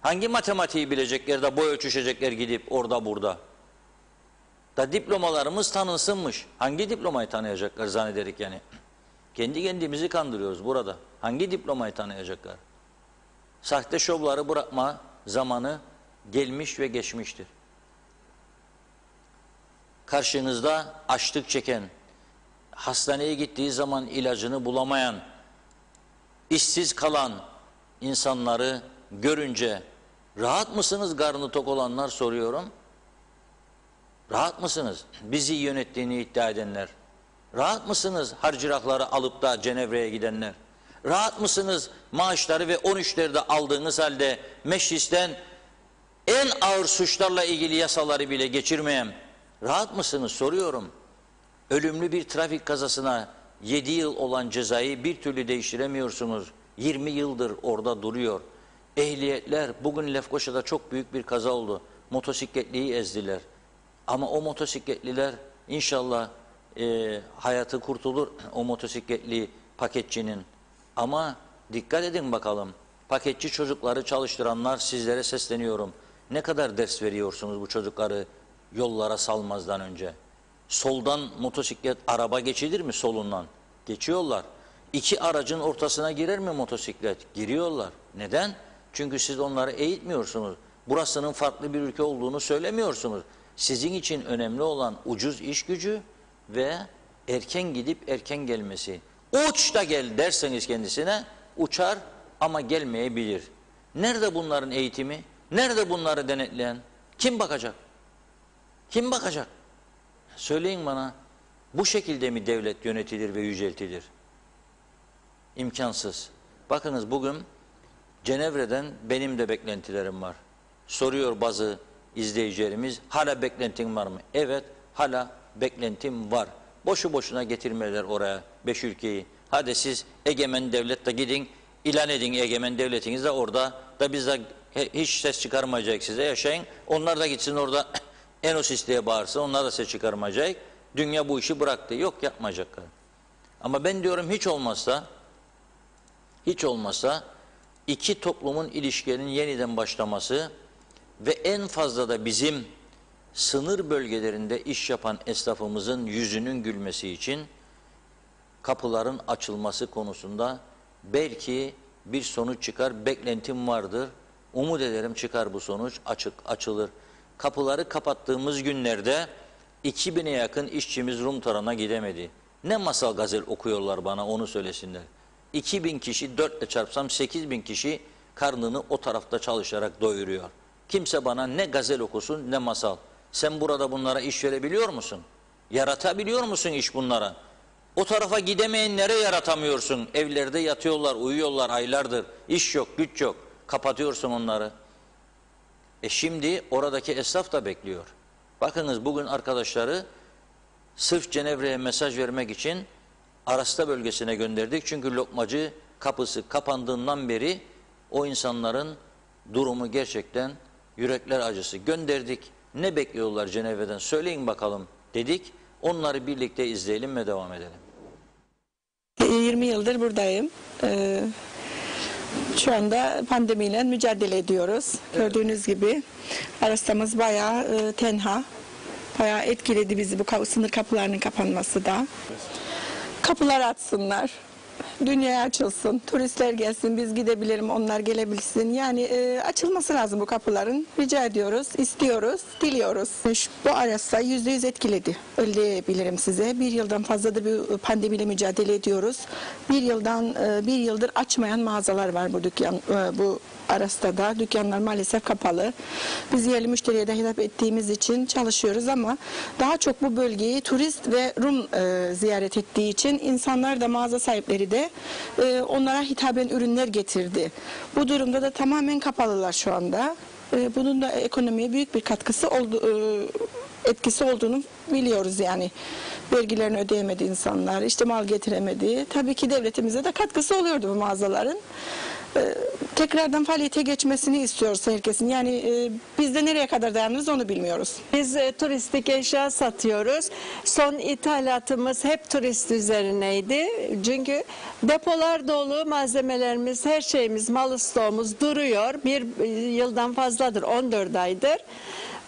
Hangi matematiği bilecekler de boy ölçüşecekler gidip orada burada? Da diplomalarımız tanınsınmış. Hangi diplomayı tanıyacaklar zannederek yani? Kendi kendimizi kandırıyoruz burada. Hangi diplomayı tanıyacaklar? Sahte şovları bırakma zamanı gelmiş ve geçmiştir. Karşınızda açlık çeken, hastaneye gittiği zaman ilacını bulamayan, işsiz kalan insanları görünce rahat mısınız karnı tok olanlar soruyorum. Rahat mısınız? Bizi yönettiğini iddia edenler. Rahat mısınız harcırahları alıp da Cenevre'ye gidenler? Rahat mısınız maaşları ve 13'leri de aldığınız halde meclisten en ağır suçlarla ilgili yasaları bile geçirmeyen? Rahat mısınız soruyorum. Ölümlü bir trafik kazasına 7 yıl olan cezayı bir türlü değiştiremiyorsunuz. 20 yıldır orada duruyor. Ehliyetler, bugün Lefkoşa'da çok büyük bir kaza oldu. Motosikletliyi ezdiler. Ama o motosikletliler inşallah hayatı kurtulur o motosikletli paketçinin. Ama dikkat edin bakalım. Paketçi çocukları çalıştıranlar, sizlere sesleniyorum. Ne kadar ders veriyorsunuz bu çocukları yollara salmazdan önce? Soldan motosiklet, araba geçilir mi solundan? Geçiyorlar. İki aracın ortasına girer mi motosiklet? Giriyorlar. Neden? Çünkü siz onları eğitmiyorsunuz. Burasının farklı bir ülke olduğunu söylemiyorsunuz. Sizin için önemli olan ucuz iş gücü ve erken gidip erken gelmesi. Uç da gel derseniz kendisine uçar ama gelmeyebilir. Nerede bunların eğitimi? Nerede bunları denetleyen? Kim bakacak? Kim bakacak? Söyleyin bana, bu şekilde mi devlet yönetilir ve yüceltilir? İmkansız. Bakınız bugün Cenevre'den benim de beklentilerim var. Soruyor bazı izleyicilerimiz, hala beklentin var mı? Evet, hala beklentim var. Boşu boşuna getirmeler oraya 5 ülkeyi. Hadi siz egemen devlette gidin, ilan edin egemen devletiniz de orada da biz de hiç ses çıkarmayacak size yaşayın. Onlar da gitsin orada Enos diye bağırsın, onlar da ses çıkarmayacak. Dünya bu işi bıraktı. Yok, yapmayacaklar. Ama ben diyorum hiç olmazsa iki toplumun ilişkilerinin yeniden başlaması ve en fazla da bizim sınır bölgelerinde iş yapan esnafımızın yüzünün gülmesi için kapıların açılması konusunda belki bir sonuç çıkar, beklentim vardır. Umut ederim çıkar bu sonuç, açılır. Kapıları kapattığımız günlerde 2000'e yakın işçimiz Rum tarafına gidemedi. Ne masal gazel okuyorlar bana, onu söylesinler. 2000 kişi 4 ile çarpsam 8000 kişi karnını o tarafta çalışarak doyuruyor. Kimse bana ne gazel okusun ne masal. Sen burada bunlara iş verebiliyor musun? Yaratabiliyor musun iş bunlara? O tarafa gidemeyenlere yaratamıyorsun. Evlerde yatıyorlar, uyuyorlar aylardır. İş yok, güç yok. Kapatıyorsun onları. Şimdi oradaki esnaf da bekliyor. Bakınız bugün arkadaşları sırf Cenevre'ye mesaj vermek için Arasta bölgesine gönderdik. Çünkü lokmacı kapısı kapandığından beri o insanların durumu gerçekten yürekler acısı. Gönderdik. Ne bekliyorlar Cenevre'den? Söyleyin bakalım dedik. Onları birlikte izleyelim ve devam edelim. 20 yıldır buradayım. Şu anda pandemiyle mücadele ediyoruz. Evet. Gördüğünüz gibi arastamız bayağı tenha. Bayağı etkiledi bizi bu sınır kapılarının kapanması da. Kapılar açsınlar. dünyaya açılsın, turistler gelsin, biz gidebilirim, onlar gelebilsin. Yani açılması lazım bu kapıların. Rica ediyoruz, istiyoruz, diliyoruz. Bu arasa %100 etkiledi. Öyle diyebilirim size. Bir yıldan fazladır bir pandemiyle mücadele ediyoruz. Bir yıldır açmayan mağazalar var bu Arasta'da. Dükkanlar maalesef kapalı. Biz yerli müşteriye de hitap ettiğimiz için çalışıyoruz ama daha çok bu bölgeyi turist ve Rum ziyaret ettiği için insanlar da mağaza sahipleri de onlara hitaben ürünler getirdi. Bu durumda da tamamen kapalılar şu anda. Bunun da ekonomiye büyük bir etkisi olduğunu biliyoruz yani. Vergilerini ödeyemedi insanlar, işte mal getiremedi. Tabii ki devletimize de katkısı oluyordu bu mağazaların. Tekrardan faaliyete geçmesini istiyoruz herkesin. Yani biz de nereye kadar dayanırız onu bilmiyoruz. Biz turistik eşya satıyoruz. Son ithalatımız hep turist üzerineydi. Çünkü depolar dolu, malzemelerimiz, her şeyimiz, mal stoğumuz duruyor. Bir yıldan fazladır, 14 aydır.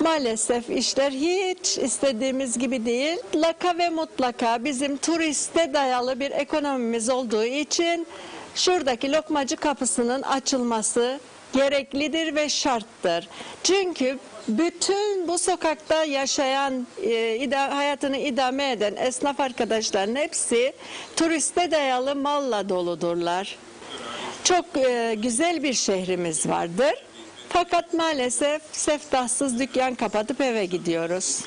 Maalesef işler hiç istediğimiz gibi değil. Mutlaka ve mutlaka bizim turiste dayalı bir ekonomimiz olduğu için şuradaki lokmacı kapısının açılması gereklidir ve şarttır. Çünkü bütün bu sokakta yaşayan, hayatını idame eden esnaf arkadaşların hepsi turiste dayalı malla doludurlar. Çok güzel bir şehrimiz vardır. Fakat maalesef seftahsız dükkan kapatıp eve gidiyoruz.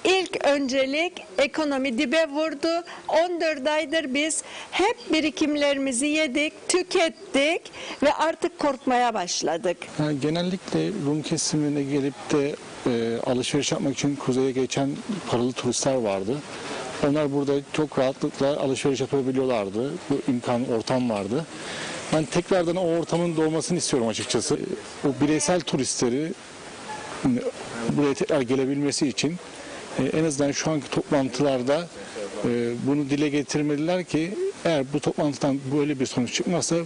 İlk öncelik ekonomi dibe vurdu. 14 aydır biz hep birikimlerimizi yedik, tükettik ve artık korkmaya başladık. Yani genellikle Rum kesimine gelip de alışveriş yapmak için kuzeye geçen paralı turistler vardı. Onlar burada çok rahatlıkla alışveriş yapabiliyorlardı. Bu imkan, ortam vardı. Ben tekrardan o ortamın doğmasını istiyorum açıkçası. O bireysel turistleri buraya tekrar gelebilmesi için en azından şu anki toplantılarda bunu dile getirmeliler ki eğer bu toplantıdan böyle bir sonuç çıkmazsa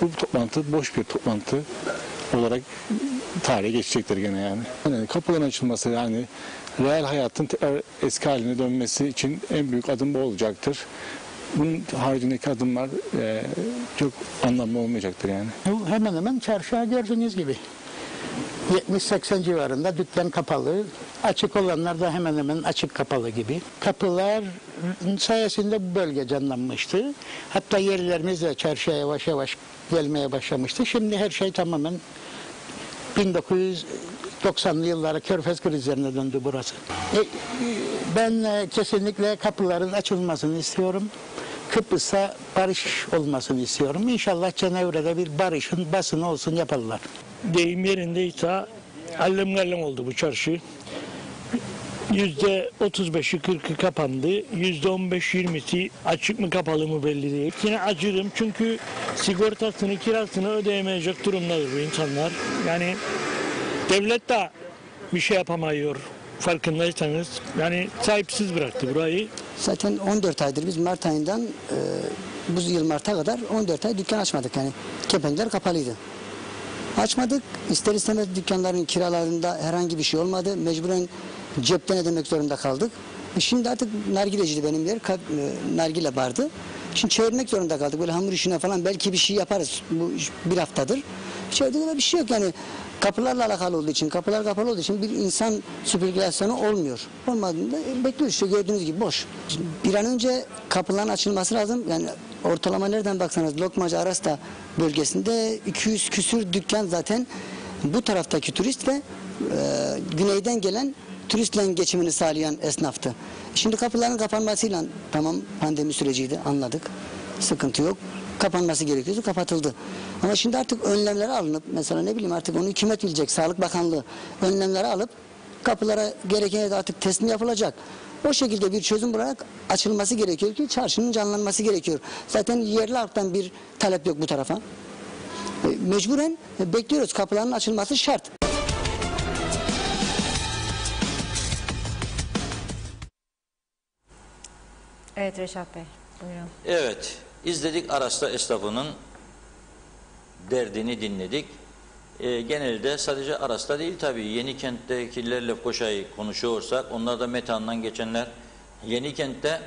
bu toplantı boş bir toplantı olarak tarihe geçecektir gene yani. Yani kapıların açılması yani reel hayatın tekrar eski haline dönmesi için en büyük adım bu olacaktır. Bunun haricindeki adımlar çok anlamlı olmayacaktır yani. Hemen hemen çarşıya gördüğünüz gibi. 70-80 civarında dükkan kapalı. Açık olanlar da hemen hemen açık kapalı gibi. Kapılar sayesinde bu bölge canlanmıştı. Hatta yerlerimiz de çarşıya yavaş yavaş gelmeye başlamıştı. Şimdi her şey tamamen 1990'lı yıllara Körfez krizlerine döndü burası. Ben kesinlikle kapıların açılmasını istiyorum. Kıbrıs'ta barış olmasını istiyorum. İnşallah Cenevre'de bir barışın basını olsun yaparlar. Deyim yerindeyse allem gallem oldu bu çarşı. %35'i 40'ı kapandı. %15-20'si açık mı kapalı mı belli değil. Yine acırım çünkü sigortasını, kirasını ödeyemeyecek durumdadır bu insanlar. Yani devlet de bir şey yapamıyor farkındaysanız. Yani sahipsiz bıraktı burayı. Zaten 14 aydır biz Mart ayından bu yıl Mart'a kadar 14 ay dükkan açmadık. Yani kepenkler kapalıydı. Açmadık. İster istemez dükkanların kiralarında herhangi bir şey olmadı. Mecburen cepten ödemek zorunda kaldık. Şimdi artık nargileciydi benim yer. Nargile vardı. Şimdi çevirmek zorunda kaldık. Böyle hamur işine falan belki bir şey yaparız. Bu bir haftadır. Çevirdiğinde bir şey yok yani. Kapılarla alakalı olduğu için, kapılar kapalı olduğu için bir insan sirkülasyonu olmuyor. Olmadığında bekliyoruz işte gördüğünüz gibi boş. Bir an önce kapıların açılması lazım. Yani ortalama nereden baksanız Lokmacı Arasta bölgesinde 200 küsür dükkan zaten bu taraftaki turist ve güneyden gelen turistle geçimini sağlayan esnaftı. Şimdi kapıların kapanmasıyla tamam pandemi süreciydi anladık. Sıkıntı yok. Kapanması gerekiyordu, kapatıldı. Ama şimdi artık önlemleri alınıp, mesela ne bileyim artık onu hükümet bilecek, Sağlık Bakanlığı önlemleri alıp kapılara gereken yerde artık teslim yapılacak. O şekilde bir çözüm bularak açılması gerekiyor ki çarşının canlanması gerekiyor. Zaten yerli halktan bir talep yok bu tarafa. Mecburen bekliyoruz, kapıların açılması şart. Evet Reşat Bey, buyurun. Evet, izledik Arasta esnafının derdini dinledik. Genelde sadece Arasta değil tabii. Yenikent'tekilerle Koşay'ı konuşuyorsak, onlar da Metehan'dan geçenler. Yenikent'te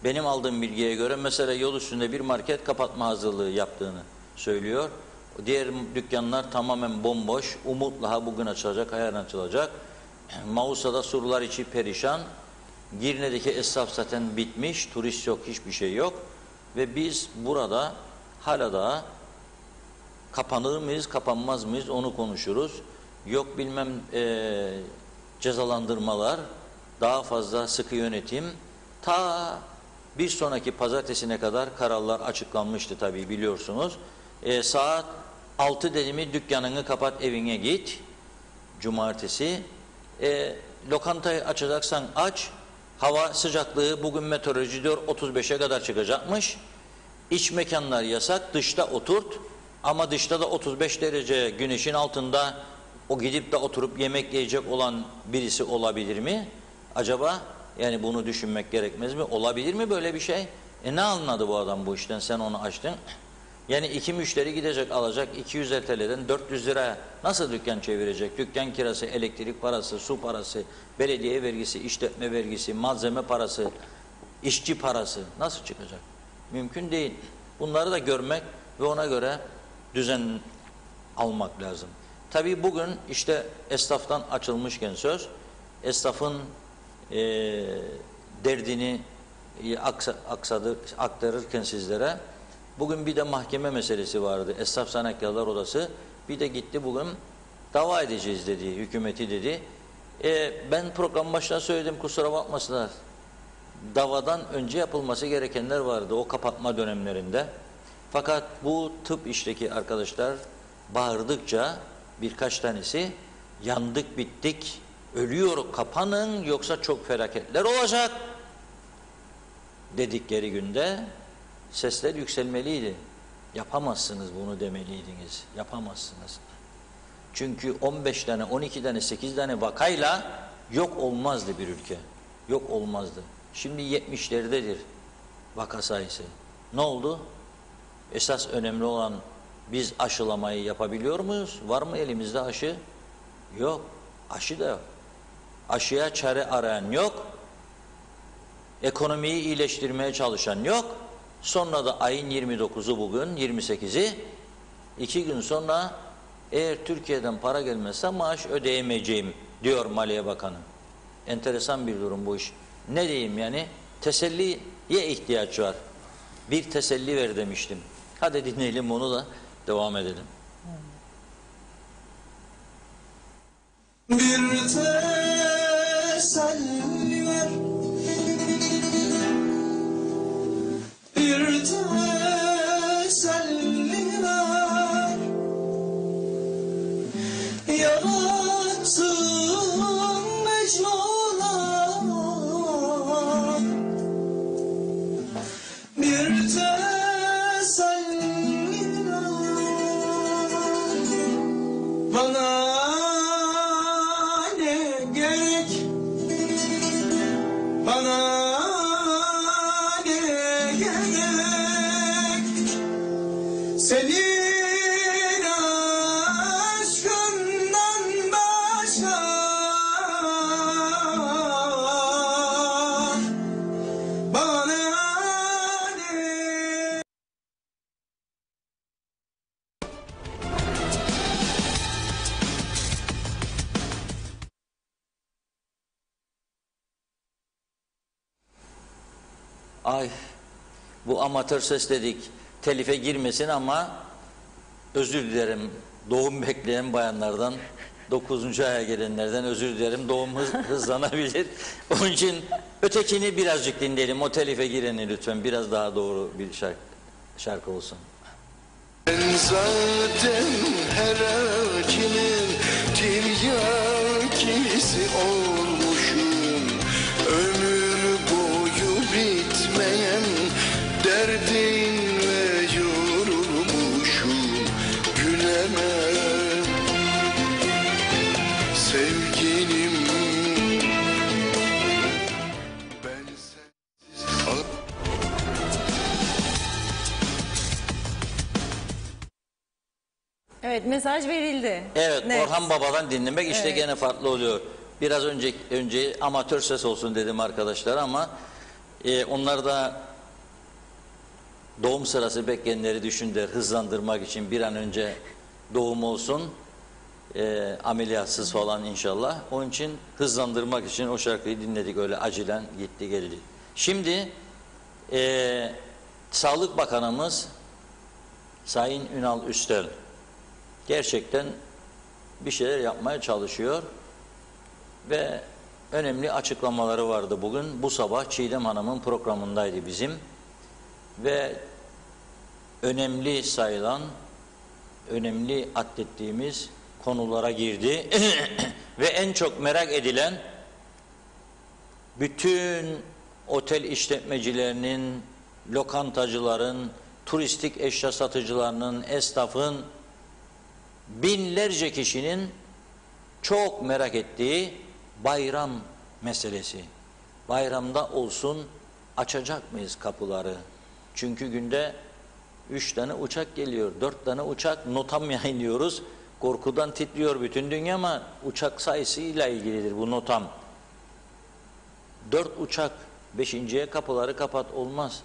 Benim aldığım bilgiye göre mesela yol üstünde bir market kapatma hazırlığı yaptığını söylüyor. Diğer dükkanlar tamamen bomboş. Umutla ha bugün açılacak, yarın açılacak. Mausa'da surlar içi perişan. Girne'deki esnaf zaten bitmiş. Turist yok, hiçbir şey yok. Ve biz burada hala da kapanır mıyız, kapanmaz mıyız onu konuşuruz. Yok bilmem cezalandırmalar, daha fazla sıkı yönetim. Ta bir sonraki pazartesine kadar kararlar açıklanmıştı tabii biliyorsunuz. Saat 6 dedi mi dükkanını kapat evine git. Cumartesi. Lokantayı açacaksan aç. Hava sıcaklığı bugün meteoroloji diyor 35'e kadar çıkacakmış. İç mekanlar yasak, dışta oturt. Ama dışta da 35 derece güneşin altında o gidip de oturup yemek yiyecek olan birisi olabilir mi? Acaba yani bunu düşünmek gerekmez mi? Olabilir mi böyle bir şey? Ne anladı bu adam bu işten sen onu açtın? Yani iki müşteri gidecek alacak 200 TL'den 400 liraya nasıl dükkan çevirecek? Dükkan kirası, elektrik parası, su parası, belediye vergisi, işletme vergisi, malzeme parası, işçi parası nasıl çıkacak? Mümkün değil. Bunları da görmek ve ona göre düzen almak lazım. Tabii bugün işte esnaftan açılmışken söz, esnafın derdini aktarırken sizlere, bugün bir de mahkeme meselesi vardı. Esnaf Sanatkarlar Odası bir de gitti bugün dava edeceğiz dedi, hükümeti dedi. Ben program başına söyledim, kusura bakmasınlar. Davadan önce yapılması gerekenler vardı o kapatma dönemlerinde. Fakat bu tıp işteki arkadaşlar bağırdıkça birkaç tanesi yandık bittik, ölüyor kapanın yoksa çok felaketler olacak dedikleri günde sesler yükselmeliydi. Yapamazsınız bunu demeliydiniz. Yapamazsınız. Çünkü 15 tane, 12 tane, 8 tane vakayla yok olmazdı bir ülke. Yok olmazdı. Şimdi 70'lerdedir vaka sayısı. Ne oldu? Esas önemli olan biz aşılamayı yapabiliyor muyuz? Var mı elimizde aşı? Yok. Aşı da yok. Aşıya çare arayan yok. Ekonomiyi iyileştirmeye çalışan yok. Sonra da ayın 29'u bugün, 28'i 2 gün sonra eğer Türkiye'den para gelmezse maaş ödeyemeyeceğim diyor Maliye Bakanı. Enteresan bir durum bu iş. Ne diyeyim yani? Teselliye ihtiyaç var. Bir teselli ver demiştim. Hadi dinleyelim onu da devam edelim. Bir teselli ver, bir teselli ver, yarattın Mecnun'a, bir teselli ver, bana ne gerek, bana ne gerek, senin aşkından başka bana ne. Ay bu amatör ses dedik telife girmesin ama özür dilerim doğum bekleyen bayanlardan 9. aya gelenlerden özür dilerim doğum hızlanabilir. Onun için ötekini birazcık dinleyelim o telife gireni lütfen biraz daha doğru bir şarkı olsun. Ben zaten her akinin tiryakisi olmuşum. Ömür boyu bitmeyen derdinle yorulmuşum. Gülemem sevgilim, ben sensiz Evet, mesaj verildi. Evet, Net. Orhan Baba'dan dinlemek işte Evet. gene farklı oluyor. Biraz önce amatör ses olsun dedim arkadaşlar ama Onlar da doğum sırası bekleyenleri düşündüler, hızlandırmak için bir an önce doğum olsun, ameliyatsız falan inşallah. Onun için hızlandırmak için o şarkıyı dinledik, öyle acilen gitti geldi. Şimdi Sağlık Bakanımız Sayın Ünal Üstel gerçekten bir şeyler yapmaya çalışıyor ve önemli açıklamaları vardı bugün. Bu sabah Çiğdem Hanım'ın programındaydı bizim ve önemli sayılan, önemli addettiğimiz konulara girdi ve en çok merak edilen bütün otel işletmecilerinin, lokantacıların, turistik eşya satıcılarının, esnafın, binlerce kişinin çok merak ettiği bayram meselesi. Bayramda olsun açacak mıyız kapıları? Çünkü günde 3 tane uçak geliyor, 4 tane uçak, notam yayınlıyoruz. Korkudan titriyor bütün dünya ama uçak sayısıyla ilgilidir bu notam. 4 uçak, 5.'ye kapıları kapat, olmaz.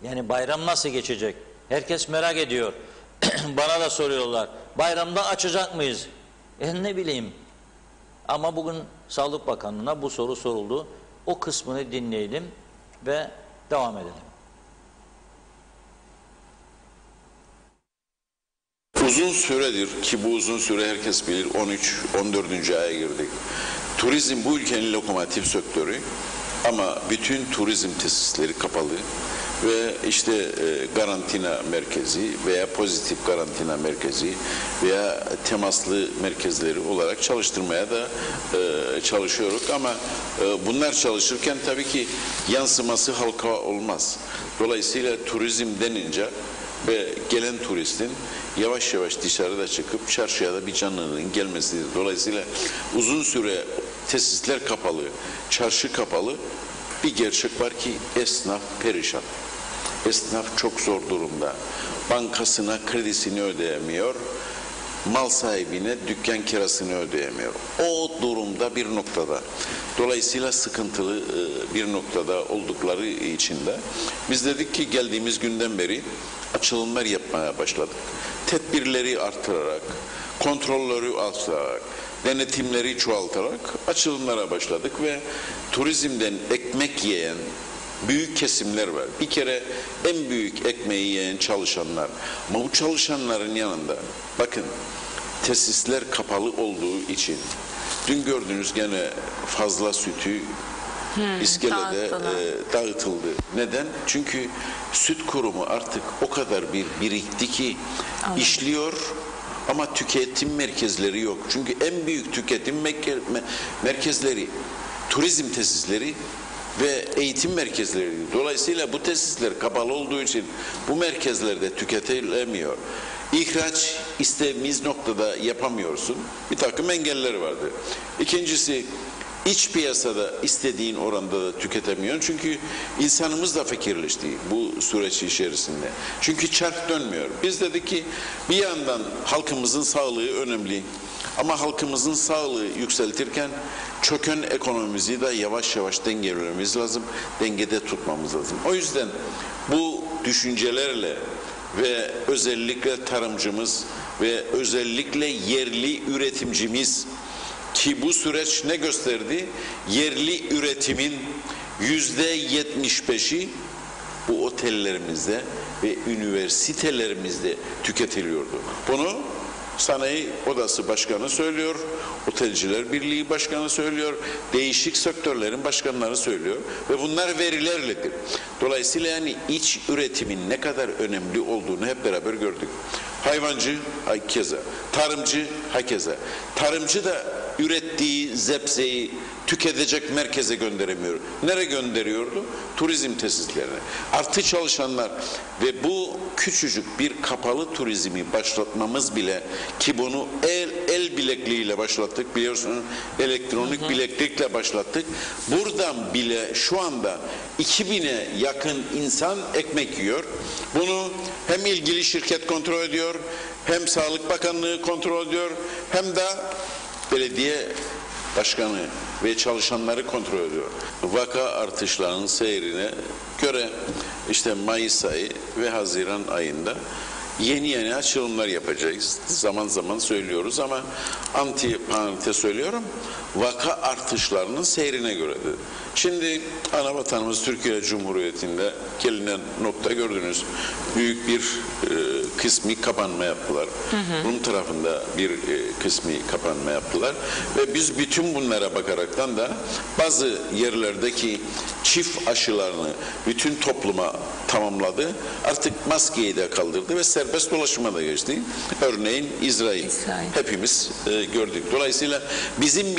Yani bayram nasıl geçecek? Herkes merak ediyor. Bana da soruyorlar. Bayramda açacak mıyız? Ne bileyim. Ama bugün Sağlık Bakanlığı'na bu soru soruldu. O kısmını dinleyelim ve devam edelim. Uzun süredir ki bu uzun süre herkes bilir, 13-14. aya girdik. Turizm bu ülkenin lokomotif sektörü ama bütün turizm tesisleri kapalı ve işte karantina merkezi veya pozitif karantina merkezi veya temaslı merkezleri olarak çalıştırmaya da çalışıyoruz ama bunlar çalışırken tabii ki yansıması halka olmaz. Dolayısıyla turizm denince ve gelen turistin yavaş yavaş dışarıda çıkıp çarşıya da bir canlılığın gelmesidir. Dolayısıyla uzun süre tesisler kapalı, çarşı kapalı, bir gerçek var ki esnaf perişan. Esnaf çok zor durumda. Bankasına kredisini ödeyemiyor, mal sahibine dükkan kirasını ödeyemiyor. O durumda bir noktada. Dolayısıyla sıkıntılı bir noktada oldukları için de biz dedik ki geldiğimiz günden beri açılımlar yapmaya başladık. Tedbirleri artırarak, kontrolleri artırarak, denetimleri çoğaltarak açılımlara başladık ve turizmden ekmek yiyen büyük kesimler var. Bir kere en büyük ekmeği yiyen çalışanlar. Ama bu çalışanların yanında bakın tesisler kapalı olduğu için dün gördüğünüz gene fazla sütü iskelede dağıtıldı. Neden? Çünkü süt kurumu artık o kadar bir birikti ki işliyor ama tüketim merkezleri yok. Çünkü en büyük tüketim merkezleri turizm tesisleri ve eğitim merkezleri. Dolayısıyla bu tesisler kapalı olduğu için bu merkezlerde tüketilemiyor. İhraç istediğimiz noktada yapamıyorsun. Bir takım engeller vardı. İkincisi iç piyasada istediğin oranda da tüketemiyorsun. Çünkü insanımız da fakirleşti bu süreç içerisinde. Çünkü çark dönmüyor. Biz dedik ki bir yandan halkımızın sağlığı önemli. Ama halkımızın sağlığı yükseltirken çöken ekonomimizi de yavaş yavaş dengelememiz lazım. Dengede tutmamız lazım. O yüzden bu düşüncelerle ve özellikle tarımcımız ve özellikle yerli üretimcimiz ki bu süreç ne gösterdi? Yerli üretimin %75'i bu otellerimizde ve üniversitelerimizde tüketiliyordu. Bunu Sanayi Odası Başkanı söylüyor, Otelciler Birliği Başkanı söylüyor, değişik sektörlerin başkanları söylüyor ve bunlar verilerledir. Dolayısıyla yani iç üretimin ne kadar önemli olduğunu hep beraber gördük. Hayvancı hakeza, tarımcı hakeza. Tarımcı da ürettiği zepseyi tüketecek merkeze gönderemiyor. Nereye gönderiyordu? Turizm tesislerine. Artı çalışanlar ve bu küçücük bir kapalı turizmi başlatmamız bile ki bunu el bilekliğiyle başlattık biliyorsunuz. Elektronik bileklikle başlattık. Buradan bile şu anda 2000'e yakın insan ekmek yiyor. Bunu hem ilgili şirket kontrol ediyor, hem Sağlık Bakanlığı kontrol ediyor, hem de belediye başkanı ve çalışanları kontrol ediyor. Vaka artışlarının seyrine göre işte Mayıs ayı ve Haziran ayında yeni açılımlar yapacağız. Zaman zaman söylüyoruz ama anti söylüyorum. Vaka artışlarının seyrine göredir. Şimdi ana vatanımız Türkiye Cumhuriyeti'nde gelinen nokta gördünüz. Büyük bir kısmi kapanma yaptılar. Rum tarafında bir kısmi kapanma yaptılar. Ve biz bütün bunlara bakaraktan da bazı yerlerdeki çift aşılarını bütün topluma tamamladı. Artık maskeyi de kaldırdı ve serbest dolaşıma da geçti. Örneğin İsrail. Hepimiz gördük. Dolayısıyla bizim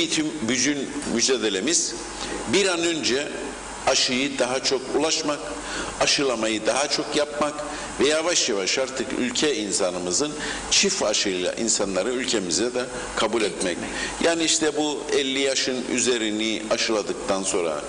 bütün mücadelemiz bir an önce aşıyı daha çok ulaşmak, aşılamayı daha çok yapmak ve yavaş yavaş artık ülke insanımızın çift aşıyla insanları ülkemize de kabul etmek. Yani işte bu 50 yaşın üzerini aşıladıktan sonra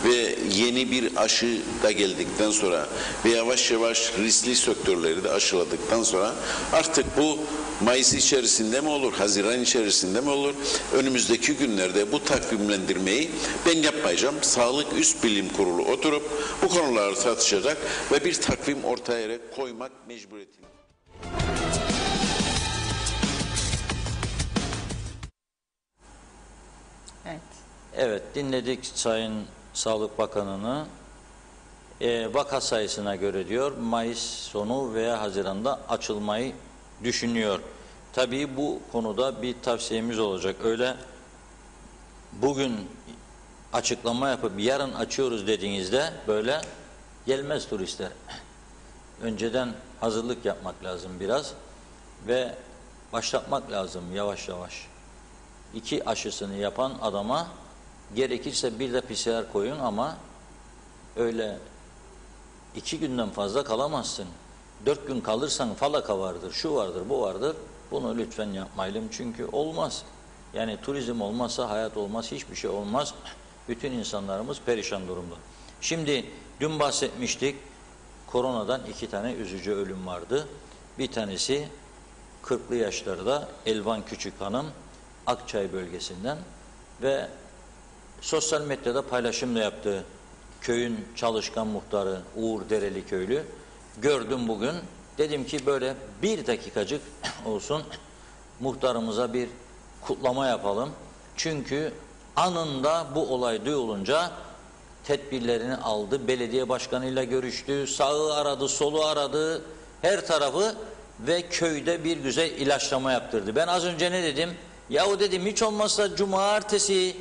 ve yeni bir aşı da geldikten sonra ve yavaş yavaş riskli sektörleri de aşıladıktan sonra artık bu Mayıs içerisinde mi olur, Haziran içerisinde mi olur? Önümüzdeki günlerde bu takvimlendirmeyi ben yapmayacağım. Sağlık Üst Bilim Kurulu oturup bu konuları tartışacak ve bir takvim ortaya koymak mecburiyetinde. Evet. Evet, dinledik Sayın Sağlık Bakanı'nı. Vaka sayısına göre diyor Mayıs sonu veya Haziran'da açılmayı düşünüyor. Tabii bu konuda bir tavsiyemiz olacak. Öyle bugün açıklama yapıp yarın açıyoruz dediğinizde böyle gelmez turistler. Önceden hazırlık yapmak lazım biraz ve başlatmak lazım yavaş yavaş. 2 aşısını yapan adama gerekirse bir de PCR koyun ama öyle 2 günden fazla kalamazsın. 4 gün kalırsan falaka vardır, şu vardır, bu vardır. Bunu lütfen yapmayalım çünkü olmaz. Yani turizm olmazsa hayat olmaz, hiçbir şey olmaz. Bütün insanlarımız perişan durumda. Şimdi dün bahsetmiştik, koronadan 2 tane üzücü ölüm vardı. Bir tanesi 40'lı yaşlarda Elvan Küçük Hanım, Akçay bölgesinden ve sosyal medyada paylaşım da yaptı. Köyün çalışkan muhtarı Uğur Dereli köylü. Gördüm bugün. Dedim ki böyle bir dakikacık olsun muhtarımıza bir kutlama yapalım. Çünkü anında bu olay duyulunca tedbirlerini aldı. Belediye başkanıyla görüştü. Sağı aradı, solu aradı. Her tarafı ve köyde bir güzel ilaçlama yaptırdı. Ben az önce ne dedim? Yahu dedim hiç olmazsa cumartesi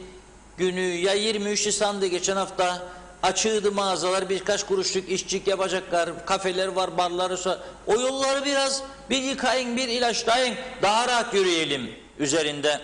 günü ya 23 Nisan'da geçen hafta açığıydı mağazalar, birkaç kuruşluk işçik yapacaklar, kafeler var, barları var. O yolları biraz bir yıkayın, bir ilaçlayın, daha rahat yürüyelim üzerinde.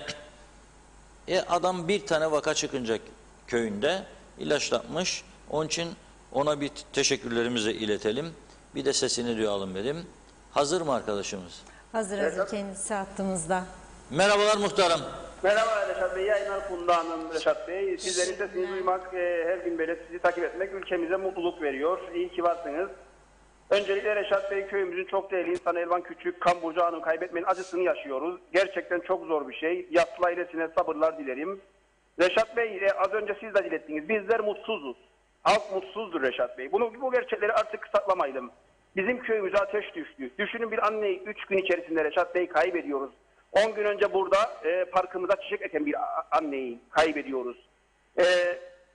Adam bir tane vaka çıkınca köyünde ilaçlatmış. Onun için ona bir teşekkürlerimizi iletelim. Bir de sesini duyalım dedim. Hazır mı arkadaşımız? Hazır hazır, kendisi hattımızda. Merhabalar muhtarım. Merhaba Reşat Bey, yayınlar Funda Hanım Reşat Bey. Sizlerin sesini duymak, her gün böyle sizi takip etmek ülkemize mutluluk veriyor. İyi ki varsınız. Öncelikle Reşat Bey, köyümüzün çok değerli insanı Elvan Küçük, Kamburcu Hanım kaybetmenin acısını yaşıyoruz. Gerçekten çok zor bir şey. Yaslı ailesine sabırlar dilerim. Reşat Bey, az önce siz de dilettiniz. Bizler mutsuzuz. Halk mutsuzdur Reşat Bey. Bu gerçekleri artık saklamayalım. Bizim köyümüze ateş düştü. Düşünün, bir anneyi 3 gün içerisinde Reşat Bey kaybediyoruz. 10 gün önce burada parkımıza çiçek eken bir anneyi kaybediyoruz.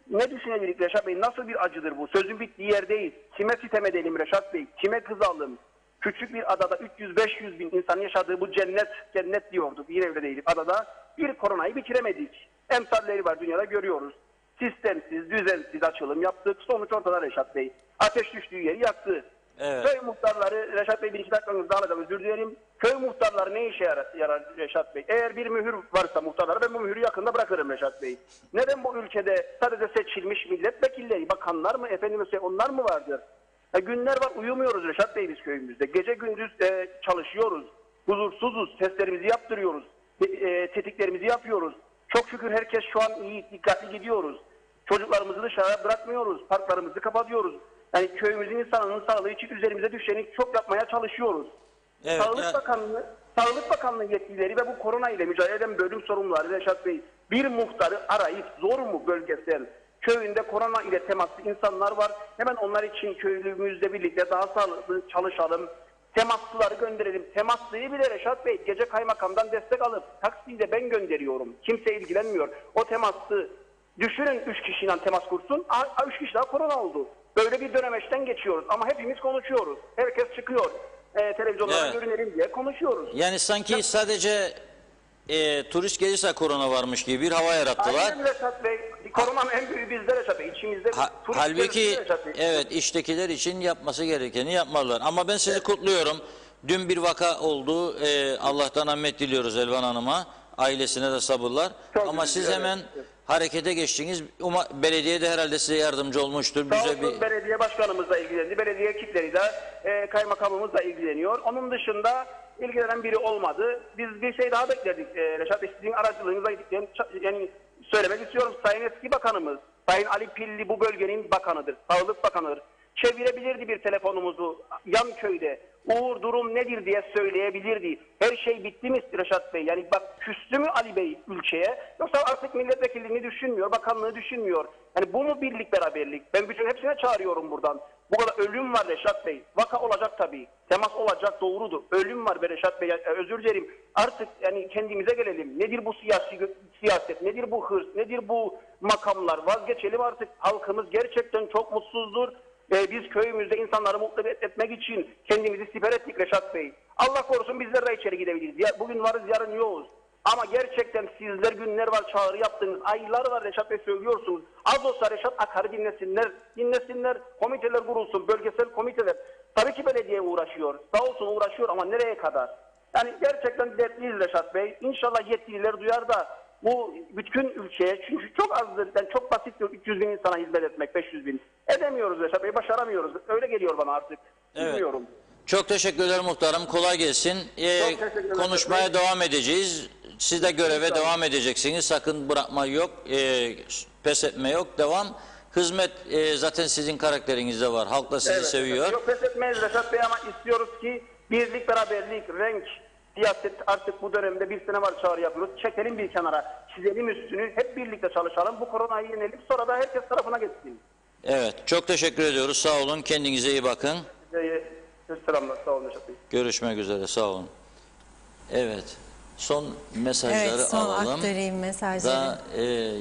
Ne düşünebiliriz Reşat Bey? Nasıl bir acıdır bu? Sözün bittiği yerdeyiz. Kime sitem edelim Reşat Bey? Kime kızalım? Küçük bir adada 300-500 bin insanın yaşadığı bu cennet diyorduk. Bir evde değilim. Adada bir koronayı bitiremedik. Emsalleri var, dünyada görüyoruz. Sistemsiz, düzensiz açılım yaptık. Sonuç ortada Reşat Bey. Ateş düştüğü yeri yaktı. Evet. Köy muhtarları, Reşat Bey bir iki dakikanızda alacağım, özür dilerim. Köy muhtarları ne işe yarar Reşat Bey? Eğer bir mühür varsa muhtarlara, ben bu mühürü yakında bırakırım Reşat Bey. Neden bu ülkede sadece seçilmiş milletvekilleri, bakanlar mı, onlar mı vardır? Günler var, uyumuyoruz Reşat Bey biz köyümüzde. Gece gündüz çalışıyoruz. Huzursuzuz, testlerimizi yaptırıyoruz. Tetiklerimizi yapıyoruz. Çok şükür herkes şu an iyi, dikkatli gidiyoruz. Çocuklarımızı dışarı bırakmıyoruz. Parklarımızı kapatıyoruz. Yani köyümüzün insanının sağlığı için üzerimize düşeni çok yapmaya çalışıyoruz. Evet, Sağlık Bakanlığı yetkilileri ve bu korona ile mücadele eden bölüm sorumluları Reşat Bey bir muhtarı arayıp zor mu bölgesel köyünde korona ile temaslı insanlar var. Hemen onlar için köylümüzle birlikte daha sağlıklı çalışalım. Temaslıları gönderelim. Temaslıyı bile Reşat Bey gece kaymakamdan destek alıp taksiyi de ben gönderiyorum. Kimse ilgilenmiyor. O temaslı düşünün 3 kişiyle temas kursun. 3 kişi daha korona oldu. Böyle bir dönemeçten geçiyoruz ama hepimiz konuşuyoruz. Herkes çıkıyor. Televizyonlara görünelim diye konuşuyoruz. Yani sanki sadece turist gelirse korona varmış gibi bir hava yarattılar. Aynen Reşat Bey. Koronanın en büyüğü bizde Reşat Bey. İçimizde Halbuki evet iştekiler için yapması gerekeni yapmalılar. Ama ben sizi kutluyorum. Dün bir vaka oldu. Allah'tan rahmet diliyoruz Elvan Hanım'a. Ailesine de sabırlar. Ama siz hemen harekete geçtiniz. Belediye de herhalde size yardımcı olmuştur. Belediye başkanımız da ilgilendi. Belediye ekipleri de kaymakamımız da ilgileniyor. Onun dışında ilgilenen biri olmadı. Biz bir şey daha bekledik. Reşat Bey sizin aracılığınızla yani söylemek istiyorum. Sayın eski bakanımız, Sayın Ali Pilli bu bölgenin bakanıdır. Sağlık bakanıdır. Çevirebilirdi bir telefonumuzu yan köyde. Uğur durum nedir diye söyleyebilirdi. Her şey bitti mi Reşat Bey? Yani bak küstü mü Ali Bey ülkeye? Yoksa artık milletvekilliğini düşünmüyor, bakanlığı düşünmüyor. Yani bu mu birlik beraberlik? Ben bütün hepsine çağırıyorum buradan. Bu kadar ölüm var Reşat Bey. Vaka olacak tabii. Temas olacak doğrudur. Ölüm var be Reşat Bey. Özür dilerim. Artık yani kendimize gelelim. Nedir bu siyaset? Nedir bu hırs? Nedir bu makamlar? Vazgeçelim artık. Halkımız gerçekten çok mutsuzdur. Biz köyümüzde insanları mutlu etmek için kendimizi siper ettik Reşat Bey. Allah korusun bizler de içeri gidebiliriz. Bugün varız yarın yokuz. Ama gerçekten sizler günler var çağrı yaptınız. Aylar var Reşat Bey söylüyorsunuz. Az olsa Reşat Akar'ı dinlesinler. Komiteler kurulsun. Bölgesel komiteler. Tabii ki belediye uğraşıyor. Sağ olsun uğraşıyor ama nereye kadar? Yani gerçekten dertliyiz Reşat Bey. İnşallah yetkililer duyar da bu bütün ülkeye çünkü çok azdır. Yani çok basittir 300 bin insana hizmet etmek 500 bin. Edemiyoruz Reşat Bey. Başaramıyoruz. Öyle geliyor bana artık. Evet. Bilmiyorum. Çok teşekkür ederim muhtarım. Kolay gelsin. Konuşmaya devam edeceğiz. Siz de göreve devam edeceksiniz. Sakın bırakma yok. Pes etme yok. Devam. Hizmet zaten sizin karakterinizde var. Halk da sizi seviyor. Yok pes etmeyiz Reşat Bey ama istiyoruz ki birlik, beraberlik, renk, siyaset artık bu dönemde bir sene var çağrı yapıyoruz. Çekelim bir kenara. Çizelim üstünü. Hep birlikte çalışalım. Bu koronayı yenelim. Sonra da herkes tarafına geçsin. Evet. Çok teşekkür ediyoruz. Sağ olun. Kendinize iyi bakın. Selamlar. Sağ olun Reşat Bey. Görüşmek üzere. Sağ olun. Evet. Son mesajları son alalım. aktarayım mesajları. Daha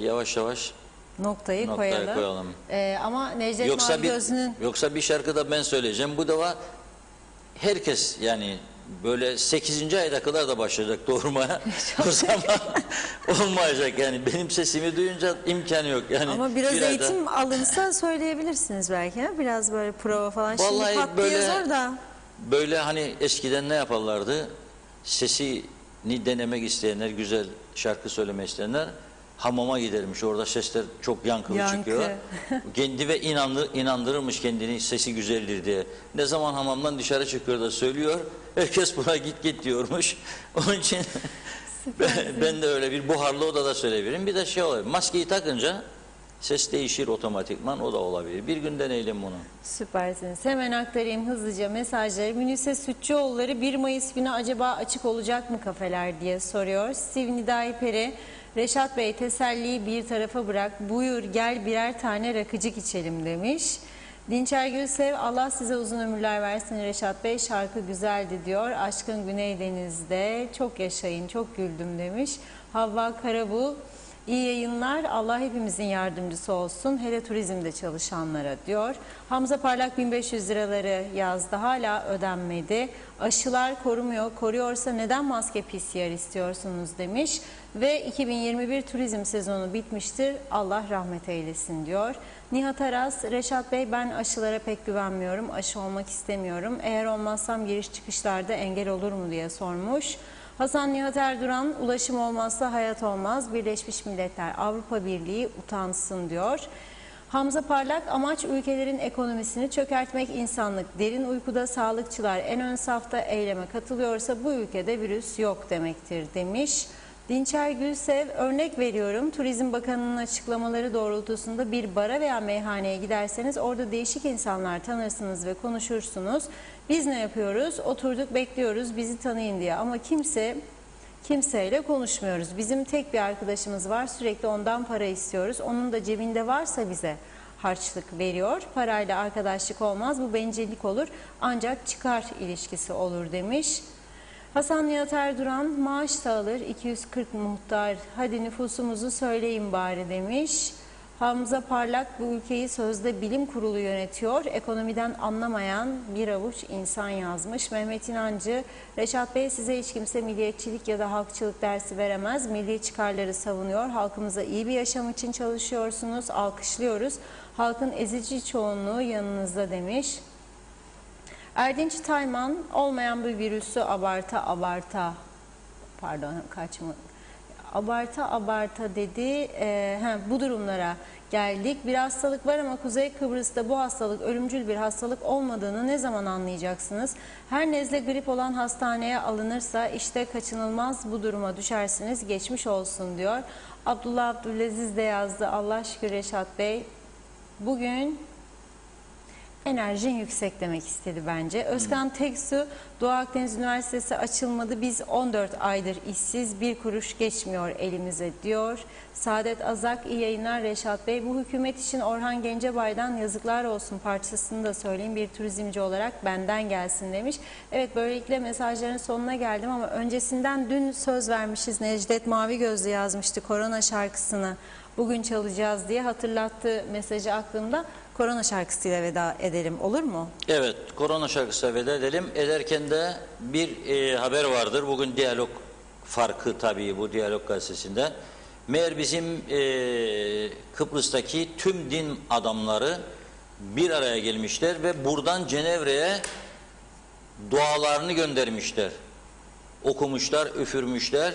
yavaş yavaş noktayı koyalım. Ama Necdet Maligöz'ün... Yoksa bir şarkı da ben söyleyeceğim. Bu defa herkes yani böyle 8. ayda kadar da başlayacak doğurmaya. O zaman olmayacak yani. Benim sesimi duyunca imkanı yok. Yani ama biraz eğitim alınsa söyleyebilirsiniz belki. Biraz böyle prova falan. Vallahi şimdi patlıyor orada. Böyle hani eskiden ne yaparlardı? Sesini denemek isteyenler, güzel şarkı söylemek isteyenler hamama gidermiş. Orada sesler çok yankılı çıkıyor. Kendi ve inandırırmış kendini sesi güzeldir diye. Ne zaman hamamdan dışarı çıkıyor da söylüyor. Herkes buna git diyormuş. Onun için ben de öyle bir buharlı odada söyleyebilirim. Bir de şey olabilir. Maskeyi takınca ses değişir otomatikman. O da olabilir. Bir gün deneyelim bunu. Süpersiniz. Hemen aktarayım hızlıca mesajları. Münise Sütçüoğulları 1 Mayıs günü acaba açık olacak mı kafeler diye soruyor. Steve Nidayperi, Reşat Bey teselliyi bir tarafa bırak. Buyur gel birer tane rakıcık içelim demiş. Dinçer Gülsev, Allah size uzun ömürler versin Reşat Bey. Şarkı güzeldi diyor. Aşkın Güneydeniz'de çok yaşayın, çok güldüm demiş. Havva Karabu, İyi yayınlar. Allah hepimizin yardımcısı olsun. Hele turizmde çalışanlara diyor. Hamza Parlak 1500 liraları yazdı. Hala ödenmedi. Aşılar korumuyor. Koruyorsa neden maske PCR istiyorsunuz demiş. Ve 2021 turizm sezonu bitmiştir. Allah rahmet eylesin diyor. Nihat Aras, Reşat Bey ben aşılara pek güvenmiyorum. Aşı olmak istemiyorum. Eğer olmazsam giriş çıkışlarda engel olur mu diye sormuş. Hasan Nihat Erduran, ulaşım olmazsa hayat olmaz. Birleşmiş Milletler, Avrupa Birliği utansın diyor. Hamza Parlak, amaç ülkelerin ekonomisini çökertmek, insanlık derin uykuda, sağlıkçılar en ön safta eyleme katılıyorsa bu ülkede virüs yok demektir demiş. Dinçer Gülsev, örnek veriyorum, Turizm Bakanı'nın açıklamaları doğrultusunda bir bara veya meyhaneye giderseniz orada değişik insanlar tanırsınız ve konuşursunuz. Biz ne yapıyoruz? Oturduk bekliyoruz bizi tanıyın diye, ama kimseyle konuşmuyoruz. Bizim tek bir arkadaşımız var, sürekli ondan para istiyoruz. Onun da cebinde varsa bize harçlık veriyor. Parayla arkadaşlık olmaz, bu bencillik olur, ancak çıkar ilişkisi olur demiş. Hasan Nihat Erduran, maaş da alır 240 muhtar, hadi nüfusumuzu söyleyin bari demiş. Hamza Parlak, bu ülkeyi sözde bilim kurulu yönetiyor, ekonomiden anlamayan bir avuç insan yazmış. Mehmet İnancı, Reşat Bey, size hiç kimse milliyetçilik ya da halkçılık dersi veremez, milli çıkarları savunuyor, halkımıza iyi bir yaşam için çalışıyorsunuz, alkışlıyoruz, halkın ezici çoğunluğu yanınızda demiş. Erdinç Tayman, olmayan bir virüsü abarta dedi. Bu durumlara geldik. Bir hastalık var ama Kuzey Kıbrıs'ta bu hastalık ölümcül bir hastalık olmadığını ne zaman anlayacaksınız? Her nezle, grip olan hastaneye alınırsa işte kaçınılmaz bu duruma düşersiniz. Geçmiş olsun diyor. Abdullah Abdülaziz de yazdı. Allah şükür Reşat Bey. Bugün enerjin yüksek demek istedi bence. Özkan Teksu, Doğu Akdeniz Üniversitesi açılmadı. Biz 14 aydır işsiz, bir kuruş geçmiyor elimize diyor. Saadet Azak, iyi yayınlar Reşat Bey. Bu hükümet için Orhan Gencebay'dan yazıklar olsun parçasını da söyleyeyim. Bir turizmci olarak benden gelsin demiş. Evet, böylelikle mesajların sonuna geldim ama öncesinden dün söz vermişiz. Necdet Mavigözlü yazmıştı korona şarkısını bugün çalacağız diye, hatırlattı mesajı aklımda. Korona şarkısıyla veda edelim, olur mu? Evet, korona şarkısıyla veda edelim. Ederken de bir haber vardır. Bugün Diyalog farkı, tabii bu Diyalog gazetesinde. Meğer bizim Kıbrıs'taki tüm din adamları bir araya gelmişler ve buradan Cenevre'ye dualarını göndermişler. Okumuşlar, üfürmüşler,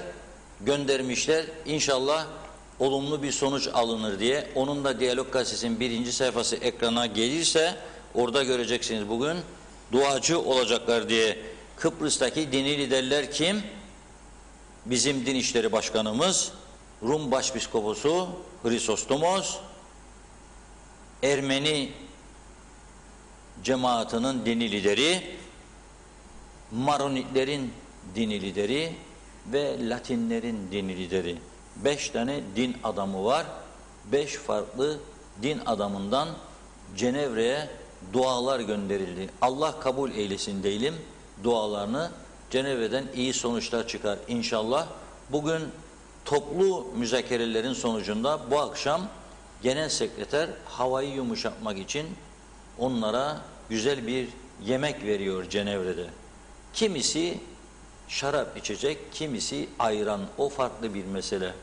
göndermişler. İnşallah olumlu bir sonuç alınır diye. Onun da Diyalog Gazetesi'nin 1. sayfası ekrana gelirse orada göreceksiniz, bugün duacı olacaklar diye. Kıbrıs'taki dini liderler kim? Bizim Din İşleri Başkanımız, Rum Başpiskoposu Hristostomos, Ermeni cemaatinin dini lideri, Maronitlerin dini lideri ve Latinlerin dini lideri. 5 tane din adamı var. 5 farklı din adamından Cenevre'ye dualar gönderildi. Allah kabul eylesin diyelim dualarını. Cenevre'den iyi sonuçlar çıkar inşallah. Bugün toplu müzakerelerin sonucunda bu akşam Genel Sekreter havayı yumuşatmak için onlara güzel bir yemek veriyor Cenevre'de. Kimisi şarap içecek, kimisi ayran. O farklı bir mesele.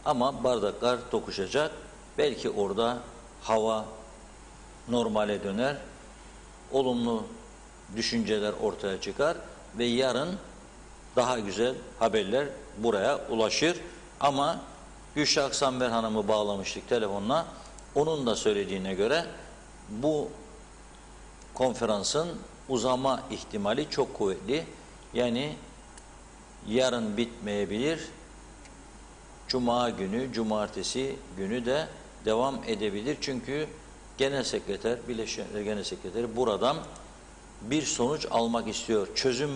Ama bardaklar dokuşacak. Belki orada hava normale döner. Olumlu düşünceler ortaya çıkar ve yarın daha güzel haberler buraya ulaşır. Ama Gülşah Aksanber Hanım'ı bağlamıştık telefonla. Onun da söylediğine göre bu konferansın uzama ihtimali çok kuvvetli. Yani yarın bitmeyebilir. Cuma günü, cumartesi günü de devam edebilir. Çünkü Genel Sekreter, Birleşmiş Milletler Genel Sekreteri buradan bir sonuç almak istiyor. Çözüm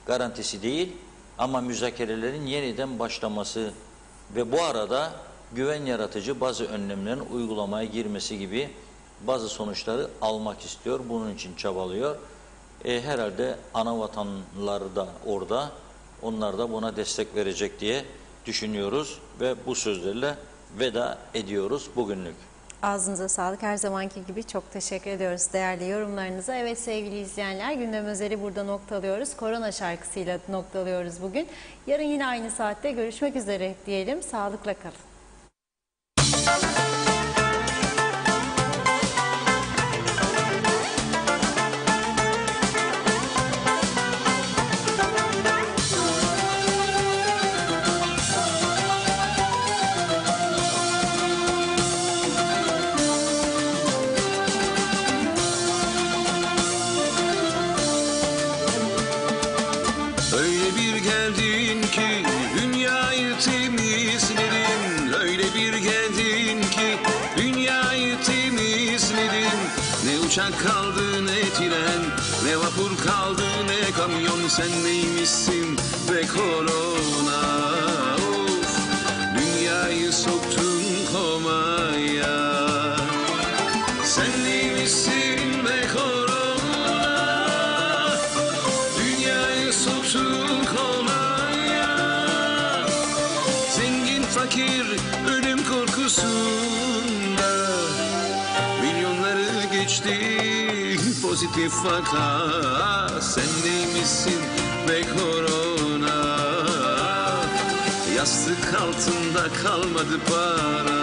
garantisi değil ama müzakerelerin yeniden başlaması ve bu arada güven yaratıcı bazı önlemlerin uygulamaya girmesi gibi bazı sonuçları almak istiyor. Bunun için çabalıyor. Herhalde ana vatanları da orada, onlar da buna destek verecek diye düşünüyoruz ve bu sözlerle veda ediyoruz bugünlük. Ağzınıza sağlık. Her zamanki gibi çok teşekkür ediyoruz değerli yorumlarınıza. Evet sevgili izleyenler, gündem özeli burada noktalıyoruz. Korona şarkısıyla noktalıyoruz bugün. Yarın yine aynı saatte görüşmek üzere diyelim. Sağlıkla kalın. Öyle bir geldin ki dünyayı temizledin, öyle bir geldin ki dünyayı temizledin. Ne uçak kaldı ne tren, ne vapur kaldı ne kamyon, sen neymişsin be korona. Of, dünyayı soktun komaya. Sen neymişsin be korona, dünyayı soktun komaya. Zengin fakir ölüm korkusunda milyonları geçti pozitif vaka. Sen neymişsin be korona, yastık altında kalmadı para.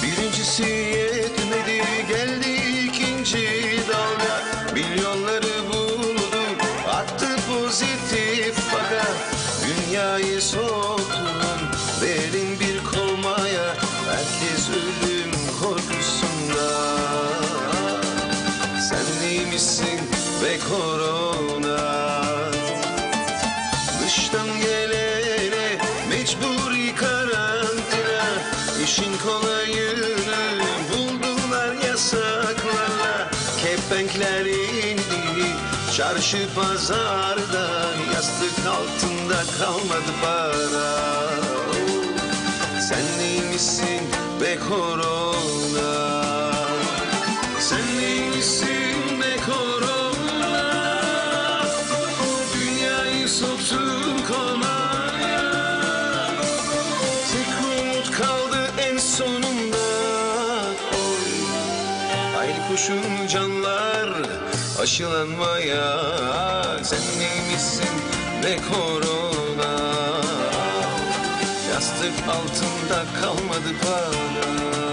Birincisi yetmedi, geldi ikinci dalga. Milyonları buldu, attı pozitif vaka. Dünyayı soktun derin bir komaya, herkes ölüm korkusunda. Sen neymişsin be korona, dıştan gelene mecburi karantina. İşin kolayını buldular yasaklarla. Kepenkler indi çarşı pazarda, yastık altında kalmadı para. Sen neymişsin be korona, sen neymişsin be korona, dünyayı soktun komaya. Tek umut kaldı en sonunda, oy, hayli koşun canlar aşılanmaya. Sen neymişsin be korona, yastık altında kalmadı para.